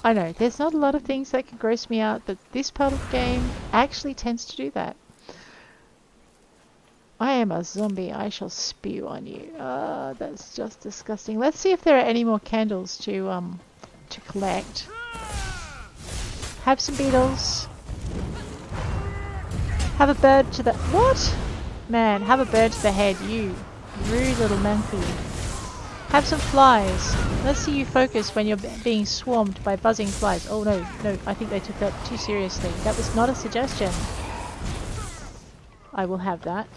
I know, there's not a lot of things that can gross me out, but this part of the game actually tends to do that. I am a zombie, I shall spew on you. That's just disgusting. Let's see if there are any more candles to collect. Have some beetles. Have a bird to the... What? Man, have a bird to the head, you rude little monkey. Have some flies. Let's see you focus when you're being swarmed by buzzing flies. Oh no, no, I think they took that too seriously. That was not a suggestion. I will have that.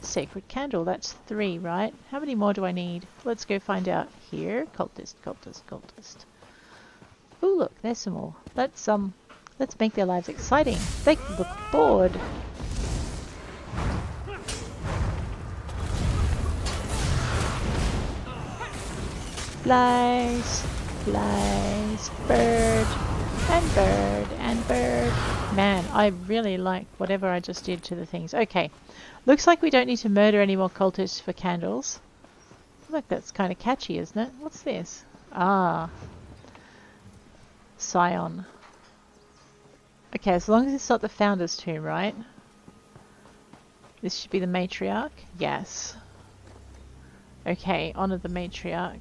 Sacred candle, that's 3, right? How many more do I need? Let's go find out. Here, cultist, cultist, cultist. Oh look, there's some more. Let's make their lives exciting. They look bored. Flies, flies, bird, and bird, and bird. Man, I really like whatever I just did to the things. Okay, looks like we don't need to murder any more cultists for candles. Look, that's kind of catchy, isn't it? What's this? Ah. Scion. Okay, as long as it's not the Founder's Tomb, right? This should be the Matriarch? Yes. Okay, honor the Matriarch.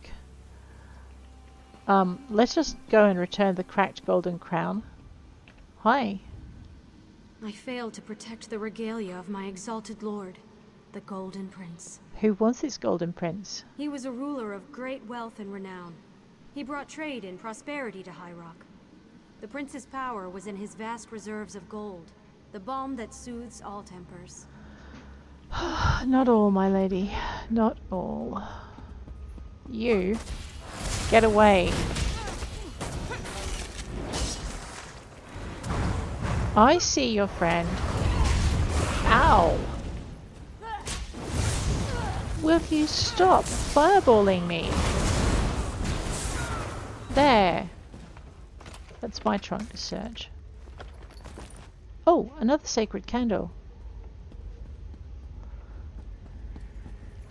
Let's just go and return the cracked golden crown. Hi. I failed to protect the regalia of my exalted lord, the Golden Prince. Who was this Golden Prince? He was a ruler of great wealth and renown. He brought trade and prosperity to High Rock. The prince's power was in his vast reserves of gold, the balm that soothes all tempers. Not all, my lady. Not all. You. Get away. I see your friend. Ow. Will you stop fireballing me? There. That's my trunk to search. Oh, another sacred candle.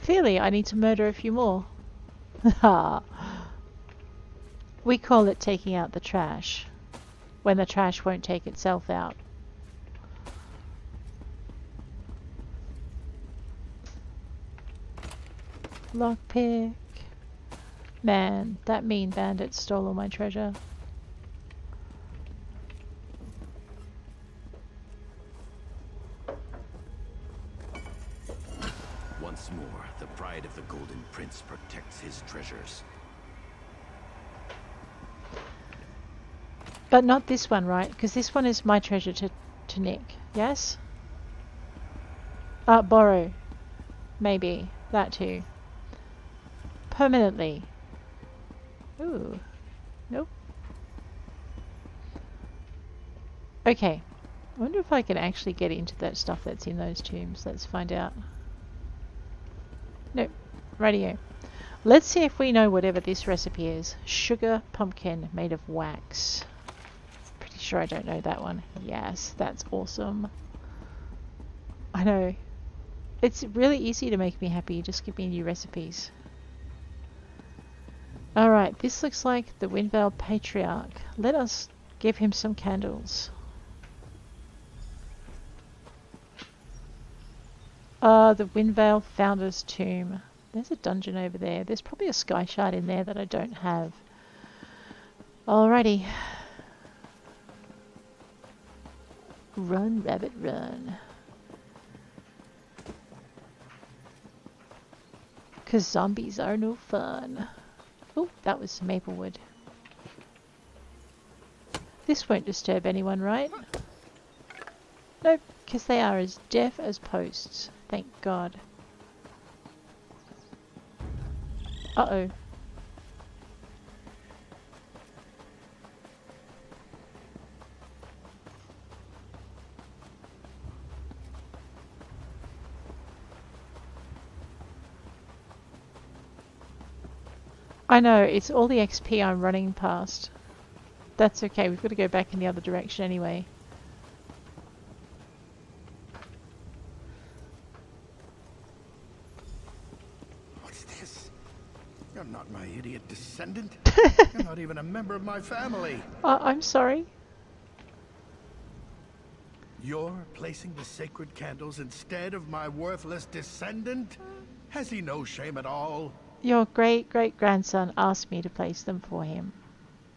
Clearly, I need to murder a few more. Ha! We call it taking out the trash, when the trash won't take itself out. Lockpick. Man, that mean bandit stole all my treasure. pride of the Golden Prince protects his treasures. But not this one, right? Because this one is my treasure to nick. Yes? Borrow. Maybe. That too. Permanently. Ooh. Nope. Okay. I wonder if I can actually get into that stuff that's in those tombs. Let's find out. Nope. Radio. Let's see if we know whatever this recipe is. Sugar pumpkin made of wax. Pretty sure I don't know that one. Yes, that's awesome. I know. It's really easy to make me happy. Just give me new recipes. Alright, this looks like the Windvale Patriarch. Let us give him some candles. The Windvale Founder's Tomb. There's a dungeon over there. There's probably a sky shard in there that I don't have. Alrighty. Run, rabbit, run. 'Cause zombies are no fun. Oh, that was some maple wood. This won't disturb anyone, right? Nope, because they are as deaf as posts. Thank God. Uh-oh. I know, it's all the XP I'm running past. That's okay, we've got to go back in the other direction anyway. What's this? You're not my idiot descendant. You're not even a member of my family. I'm sorry. You're placing the sacred candles instead of my worthless descendant? Has he no shame at all? Your great-great-grandson asked me to place them for him.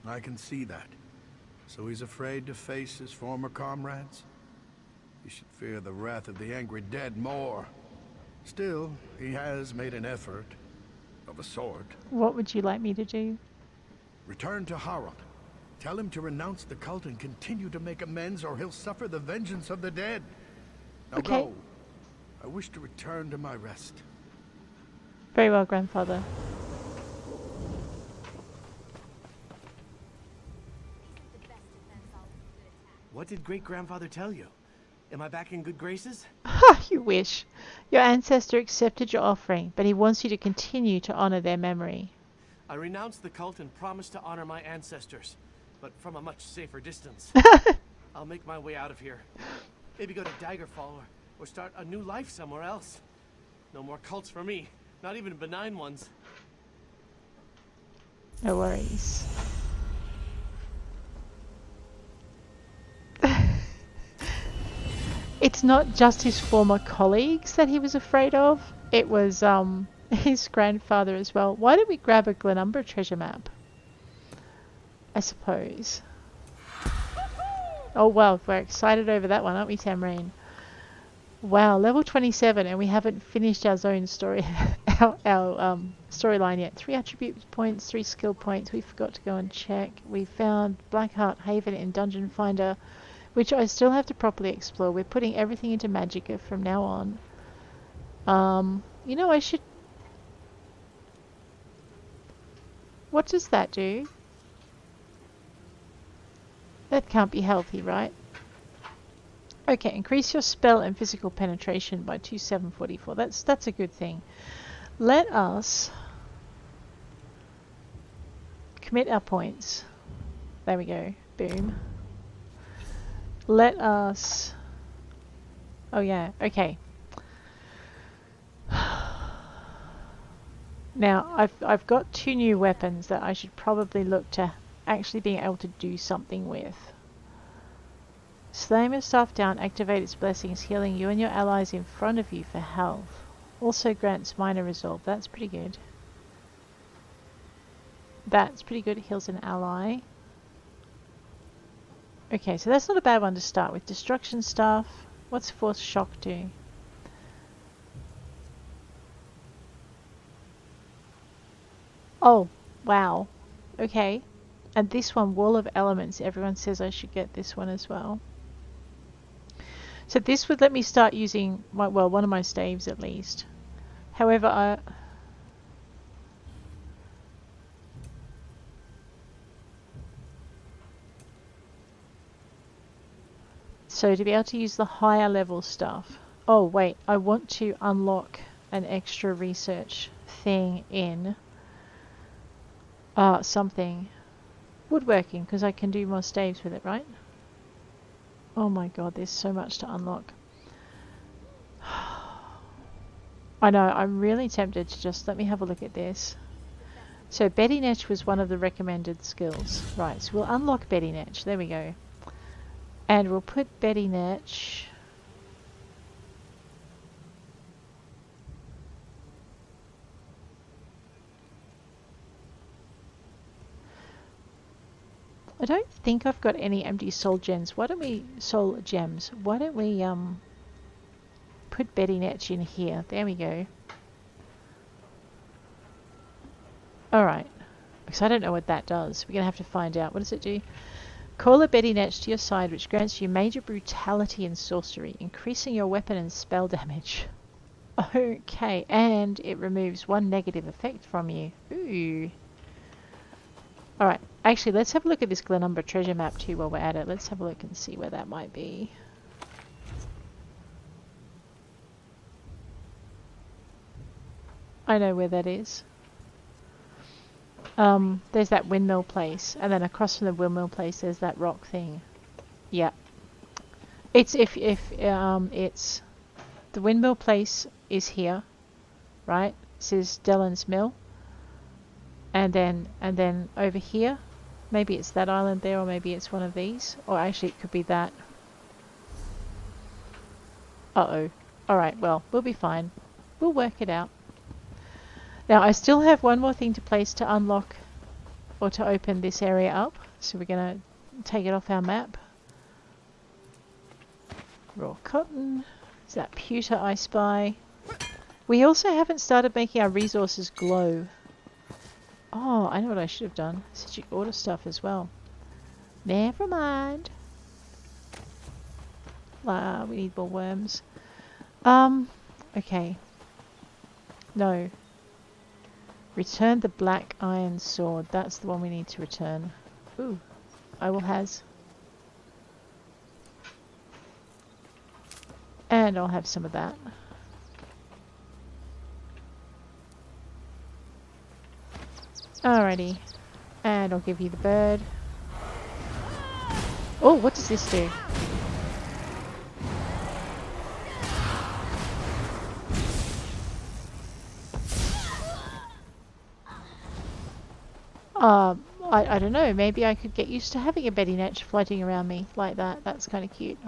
I can see that. So he's afraid to face his former comrades? He should fear the wrath of the angry dead more. Still, he has made an effort. Of a sort. What would you like me to do? Return to Harald. Tell him to renounce the cult and continue to make amends, or he'll suffer the vengeance of the dead. Now go. I wish to return to my rest. Very well, grandfather. What did great-grandfather tell you? Am I back in good graces? Ha! You wish. Your ancestor accepted your offering, but he wants you to continue to honor their memory. I renounced the cult and promised to honor my ancestors, but from a much safer distance. I'll make my way out of here. Maybe go to Daggerfall or start a new life somewhere else. No more cults for me, not even benign ones. No worries. It's not just his former colleagues that he was afraid of. It was his grandfather as well. Why did we grab a Glenumbra treasure map? I suppose. Oh well, we're excited over that one, aren't we, Tamrain? Wow, level 27, and we haven't finished our zone story, our storyline yet. 3 attribute points, 3 skill points. We forgot to go and check. We found Blackheart Haven in Dungeon Finder, which I still have to properly explore. We're putting everything into Magicka from now on. You know, I should... What does that do? That can't be healthy, right? Okay, increase your spell and physical penetration by 2744. That's a good thing. Let us commit our points. There we go. Boom. Let us... Oh yeah, okay. Now, I've got 2 new weapons that I should probably look to actually being able to do something with. Slam your staff down, activate its blessings, healing you and your allies in front of you for health. Also grants minor resolve. That's pretty good. That's pretty good. Heals an ally. Okay, so that's not a bad one to start with. Destruction staff. What's Force Shock do? Oh, wow. Okay. And this one, Wall of Elements, everyone says I should get this one as well. So this would let me start using, one of my staves at least. However, so to be able to use the higher level stuff. Oh, wait, I want to unlock an extra research thing in something. Woodworking, because I can do more staves with it, right? Oh my god, there's so much to unlock. I know, I'm really tempted to just let me have a look at this. So Betty Netch was one of the recommended skills. Right, so we'll unlock Betty Netch. There we go. And we'll put Betty Netch... I don't think I've got any empty soul gems. Why don't we... Soul gems. Why don't we put Betty Netch in here. There we go. Alright. Because I don't know what that does. We're going to have to find out. What does it do? Call a Betty Netch to your side, which grants you major brutality and sorcery, increasing your weapon and spell damage. Okay, and it removes one negative effect from you. Ooh. Alright, actually, let's have a look at this Glenumbra treasure map too while we're at it. Let's have a look and see where that might be. I know where that is. There's that windmill place, and then across from the windmill place there's that rock thing. Yeah. It's it's the windmill place is here, right? This is Dellen's Mill. And then over here, maybe it's that island there, or maybe it's one of these, or actually it could be that. Uh-oh. Alright, well, we'll be fine. We'll work it out. Now, I still have one more thing to place to unlock, or to open this area up. So we're going to take it off our map. Raw cotton. Is that pewter I spy? We also haven't started making our resources glow. Oh, I know what I should have done. Said you order stuff as well. Never mind. We need more worms. Okay. No. Return the black iron sword. That's the one we need to return. Ooh. I will has. And I'll have some of that. Alrighty. And I'll give you the bird. Oh, what does this do? I don't know. Maybe I could get used to having a Betty Netch floating around me like that. That's kind of cute.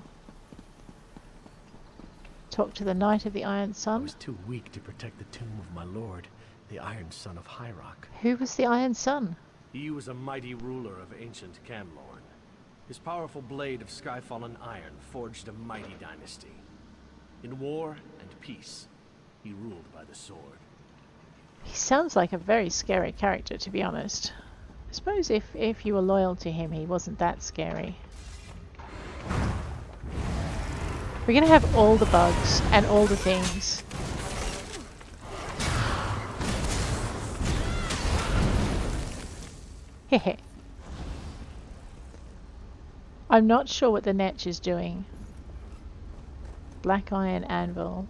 Talk to the Knight of the Iron Sun. I was too weak to protect the tomb of my lord, the Iron Son of Hyrok. Who was the Iron Sun? He was a mighty ruler of ancient Camlorn. His powerful blade of sky-fallen iron forged a mighty dynasty. In war and peace, he ruled by the sword. He sounds like a very scary character, to be honest. I suppose if you were loyal to him, he wasn't that scary. We're going to have all the bugs and all the things. Hehe. I'm not sure what the Netch is doing. Black iron anvil.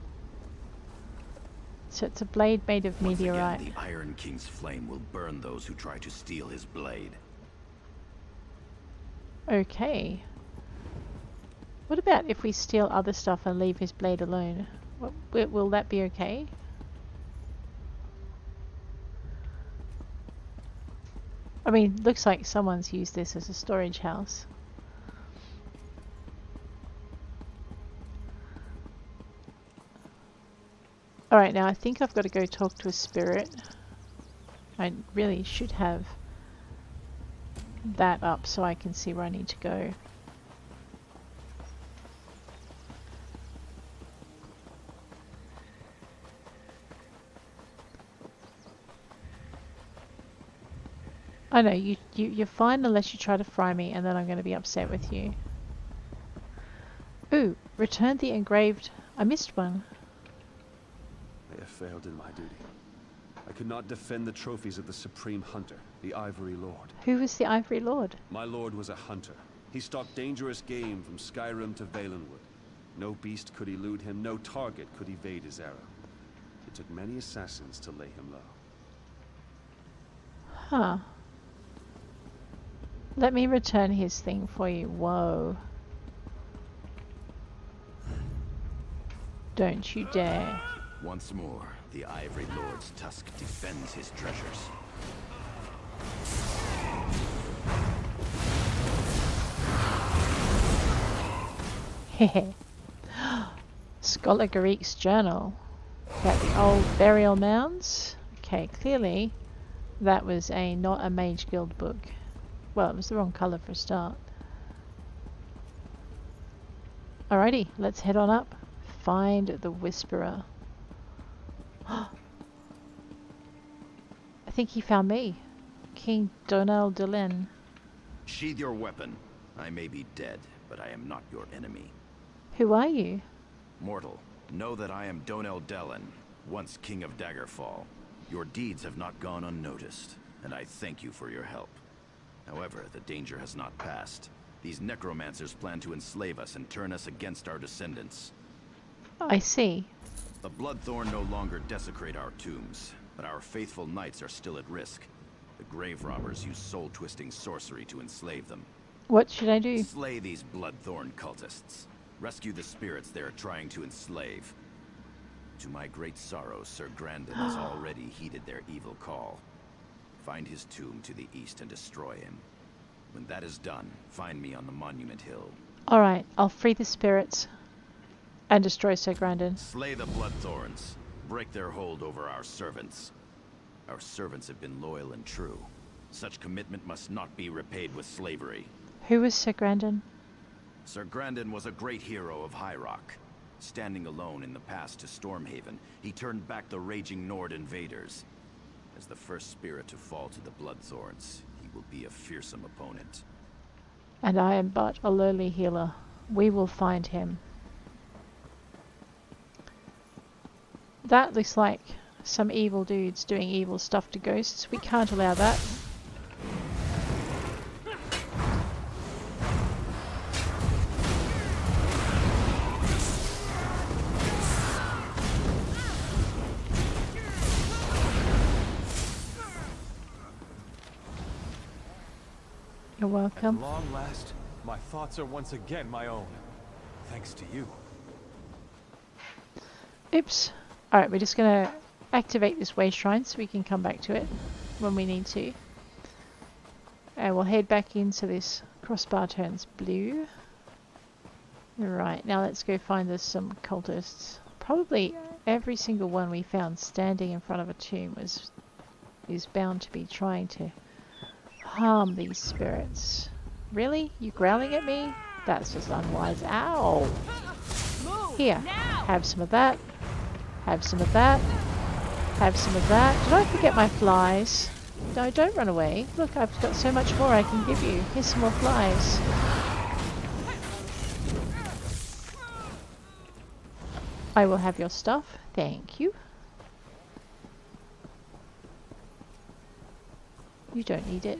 So it's a blade made of meteorite. Once again, the Iron King's flame will burn those who try to steal his blade. Okay. What about if we steal other stuff and leave his blade alone? Will that be okay? I mean, looks like someone's used this as a storage house. Alright, now I think I've got to go talk to a spirit. I really should have that up so I can see where I need to go. I know, you're fine unless you try to fry me, and then I'm going to be upset with you. Ooh, return the engraved... I missed one. I have failed in my duty. I could not defend the trophies of the Supreme Hunter, the Ivory Lord. Who was the Ivory Lord? My lord was a hunter. He stalked dangerous game from Skyrim to Valenwood. No beast could elude him, no target could evade his arrow. It took many assassins to lay him low. Huh. Let me return his thing for you. Whoa. Don't you dare. Once more, the Ivory Lord's tusk defends his treasures. Hehe. Scholar Garrick's journal. About the old Burial Mounds. Okay, clearly that was not a Mage Guild book. Well, it was the wrong colour for a start. Alrighty, let's head on up. Find the Whisperer. I think he found me. King Donald Delen. Sheathe your weapon. I may be dead, but I am not your enemy. Who are you? Mortal, know that I am Donel Delen, once King of Daggerfall. Your deeds have not gone unnoticed, and I thank you for your help. However, the danger has not passed. These necromancers plan to enslave us and turn us against our descendants. I see. The Bloodthorn no longer desecrate our tombs, but our faithful knights are still at risk. The grave robbers use soul-twisting sorcery to enslave them. What should I do? Slay these Bloodthorn cultists. Rescue the spirits they are trying to enslave. To my great sorrow, Sir Grandin has already heeded their evil call. Find his tomb to the east and destroy him. When that is done, find me on the Monument Hill. Alright, I'll free the spirits and destroy Sir Grandin. Slay the Bloodthorns. Break their hold over our servants. Our servants have been loyal and true. Such commitment must not be repaid with slavery. Who was Sir Grandin? Sir Grandin was a great hero of High Rock. Standing alone in the pass to Stormhaven, he turned back the raging Nord invaders. As the first spirit to fall to the Bloodthorns, he will be a fearsome opponent. And I am but a lowly healer. We will find him. That looks like some evil dudes doing evil stuff to ghosts. We can't allow that. You're welcome. At long last, my thoughts are once again my own. Thanks to you. Oops. Alright, we're just going to activate this way shrine so we can come back to it when we need to. And we'll head back into this crossbar turns blue. Right, now let's go find some cultists. Probably every single one we found standing in front of a tomb is bound to be trying to harm these spirits. Really? You growling at me? That's just unwise. Ow! Here, have some of that. Have some of that. Have some of that. Did I forget my flies? No, don't run away. Look, I've got so much more I can give you. Here's some more flies. I will have your stuff. Thank you. You don't need it.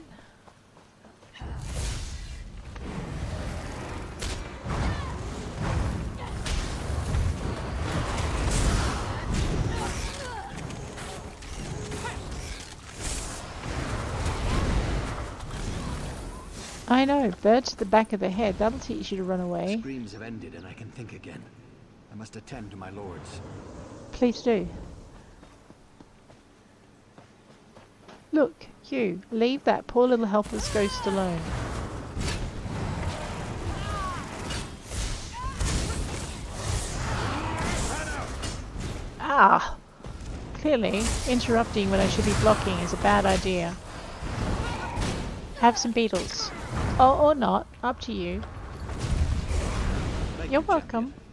I know, bird to the back of the head. That'll teach you to run away. Screams have ended and I can think again. I must attend to my lords. Please do. Look, you, leave that poor little helpless ghost alone. Ah! Clearly, interrupting when I should be blocking is a bad idea. Have some beetles. Oh, or not. Up to you. Thank You're you, welcome. champion.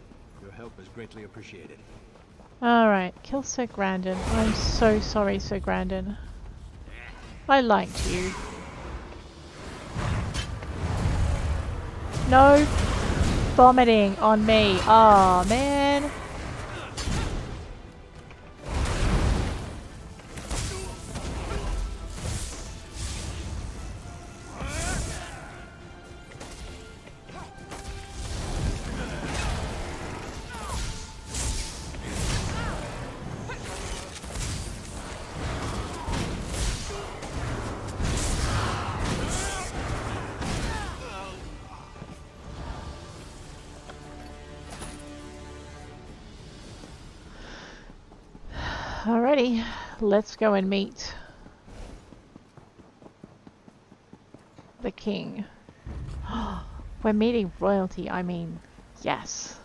Your help is greatly appreciated. Alright, kill Sir Grandin. I'm so sorry, Sir Grandin. I liked you. No vomiting on me. Oh man. Alrighty, let's go and meet the king. We're meeting royalty, I mean, yes.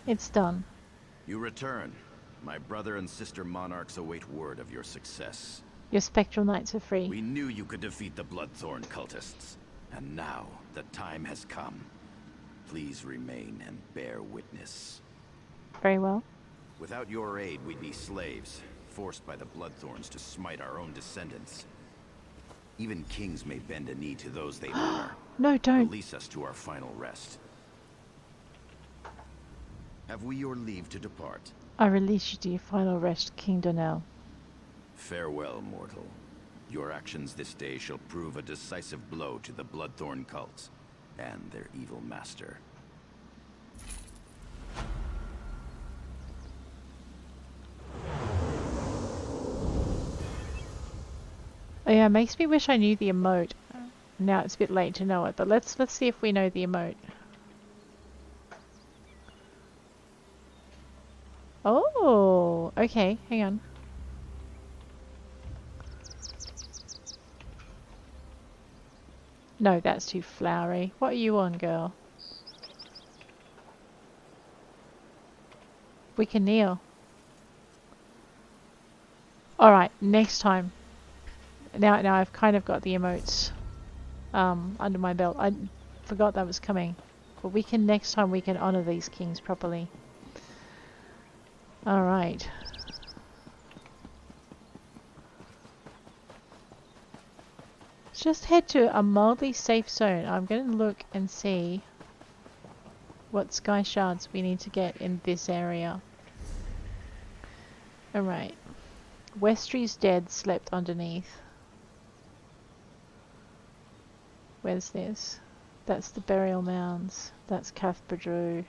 It's done. You return. My brother and sister monarchs await word of your success. Your spectral knights are free. We knew you could defeat the Bloodthorn cultists. And now, the time has come. Please remain and bear witness. Very well. Without your aid, we'd be slaves, forced by the Bloodthorns to smite our own descendants. Even kings may bend a knee to those they honor. No, don't. Release us to our final rest. Have we your leave to depart? I release you to your final rest, King Donnell. Farewell, mortal. Your actions this day shall prove a decisive blow to the Bloodthorn cults and their evil master. Oh yeah, it makes me wish I knew the emote. Now it's a bit late to know it, but let's see if we know the emote. Oh, okay, hang on. No, that's too flowery. What are you on, girl? We can kneel. Alright, next time. Now I've kind of got the emotes under my belt. I forgot that was coming. But next time we can honor these kings properly. Alright. Let's just head to a mildly safe zone. I'm going to look and see what sky shards we need to get in this area. Alright. Westry's dead, slept underneath. Where's this? That's the Burial Mounds. That's Cathbridge. We're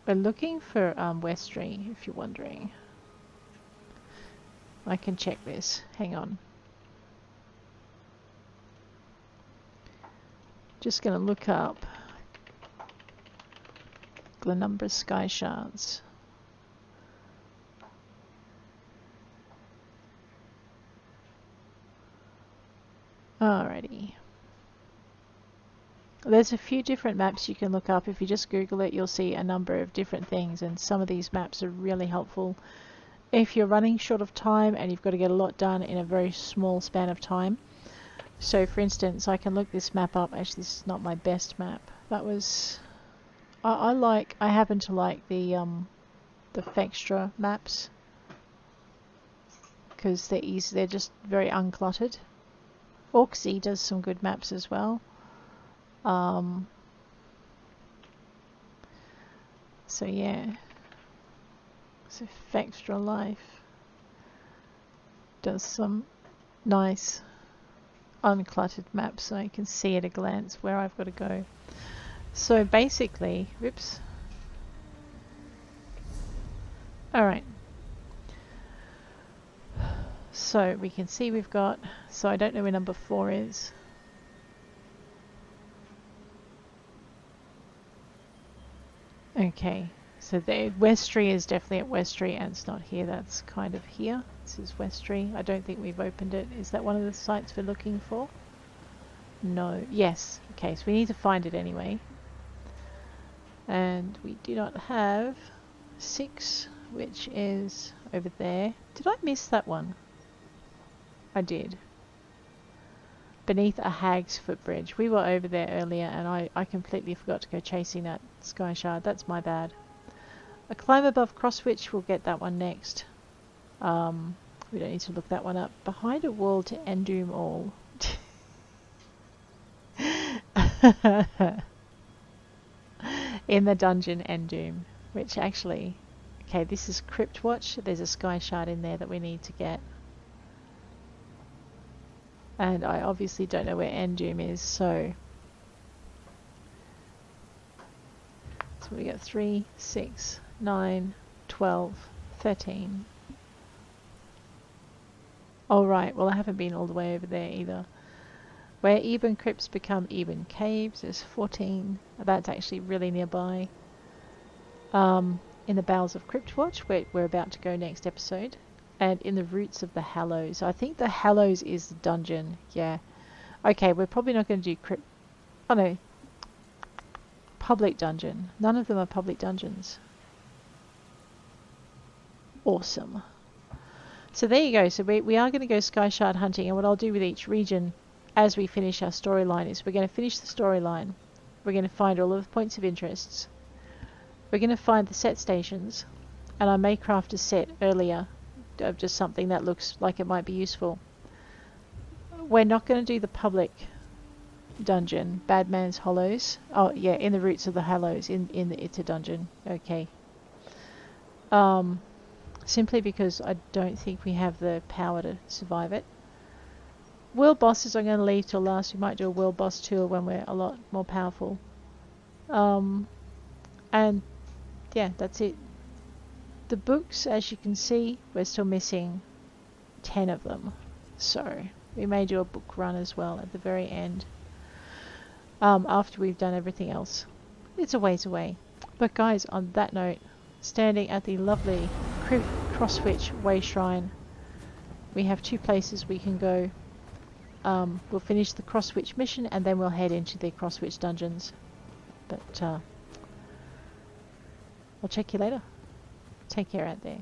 looking for Westry, if you're wondering. I can check this. Hang on. Just going to look up Glenumbra sky shards. Alrighty. There's a few different maps you can look up. If you just Google it, you'll see a number of different things, and some of these maps are really helpful if you're running short of time and you've got to get a lot done in a very small span of time. So for instance, I can look this map up. Actually, this is not my best map. That was I happen to like the Fextra maps because they're easy. They're just very uncluttered. Orcsy does some good maps as well. So yeah, so Fextra Life does some nice uncluttered maps, so I can see at a glance where I've got to go. So basically, whoops. Alright. So we can see we've got, so I don't know where number 4 is. Okay, so the Westry is definitely at Westry, and it's not here, that's kind of here. This is Westry. I don't think we've opened it. Is that one of the sites we're looking for? No. Yes. Okay, so we need to find it anyway. And we do not have 6, which is over there. Did I miss that one? I did. Beneath a Hag's footbridge. We were over there earlier and I completely forgot to go chasing that sky shard. That's my bad. A climb above Crosswitch, we'll get that one next. We don't need to look that one up. Behind a wall to Enddoom all. In the dungeon and doom, which actually, okay, this is Crypt Watch. There's a sky shard in there that we need to get. And I obviously don't know where Endoom is, so we got 3, 6, 9, 12, 13. Oh right, well I haven't been all the way over there either. Where Eben Crypts become Eben Caves is 14. That's actually really nearby. In the Bowels of Cryptwatch, where we're about to go next episode. And in the Roots of the Hallows. I think the Hallows is the dungeon. Yeah. Okay, we're probably not going to do Oh no. Public dungeon. None of them are public dungeons. Awesome. So there you go. So we are going to go Sky Shard hunting. And what I'll do with each region as we finish our storyline is we're going to finish the storyline. We're going to find all of the points of interest. We're going to find the set stations. And I may craft a set earlier of just something that looks like it might be useful. We're not going to do the public dungeon, Bad Man's Hollows. Oh yeah, in the Roots of the Hallows, it's a dungeon. Okay. Simply because I don't think we have the power to survive it. World bosses I'm going to leave till last. We might do a world boss tour when we're a lot more powerful. And yeah, that's it. The books, as you can see, we're still missing 10 of them. So we may do a book run as well at the very end. After we've done everything else. It's a ways away. But guys, on that note, standing at the lovely Crosswitch Way Shrine, we have 2 places we can go. We'll finish the Crosswitch mission and then we'll head into the Crosswitch dungeons. But I'll check you later. Take care out there.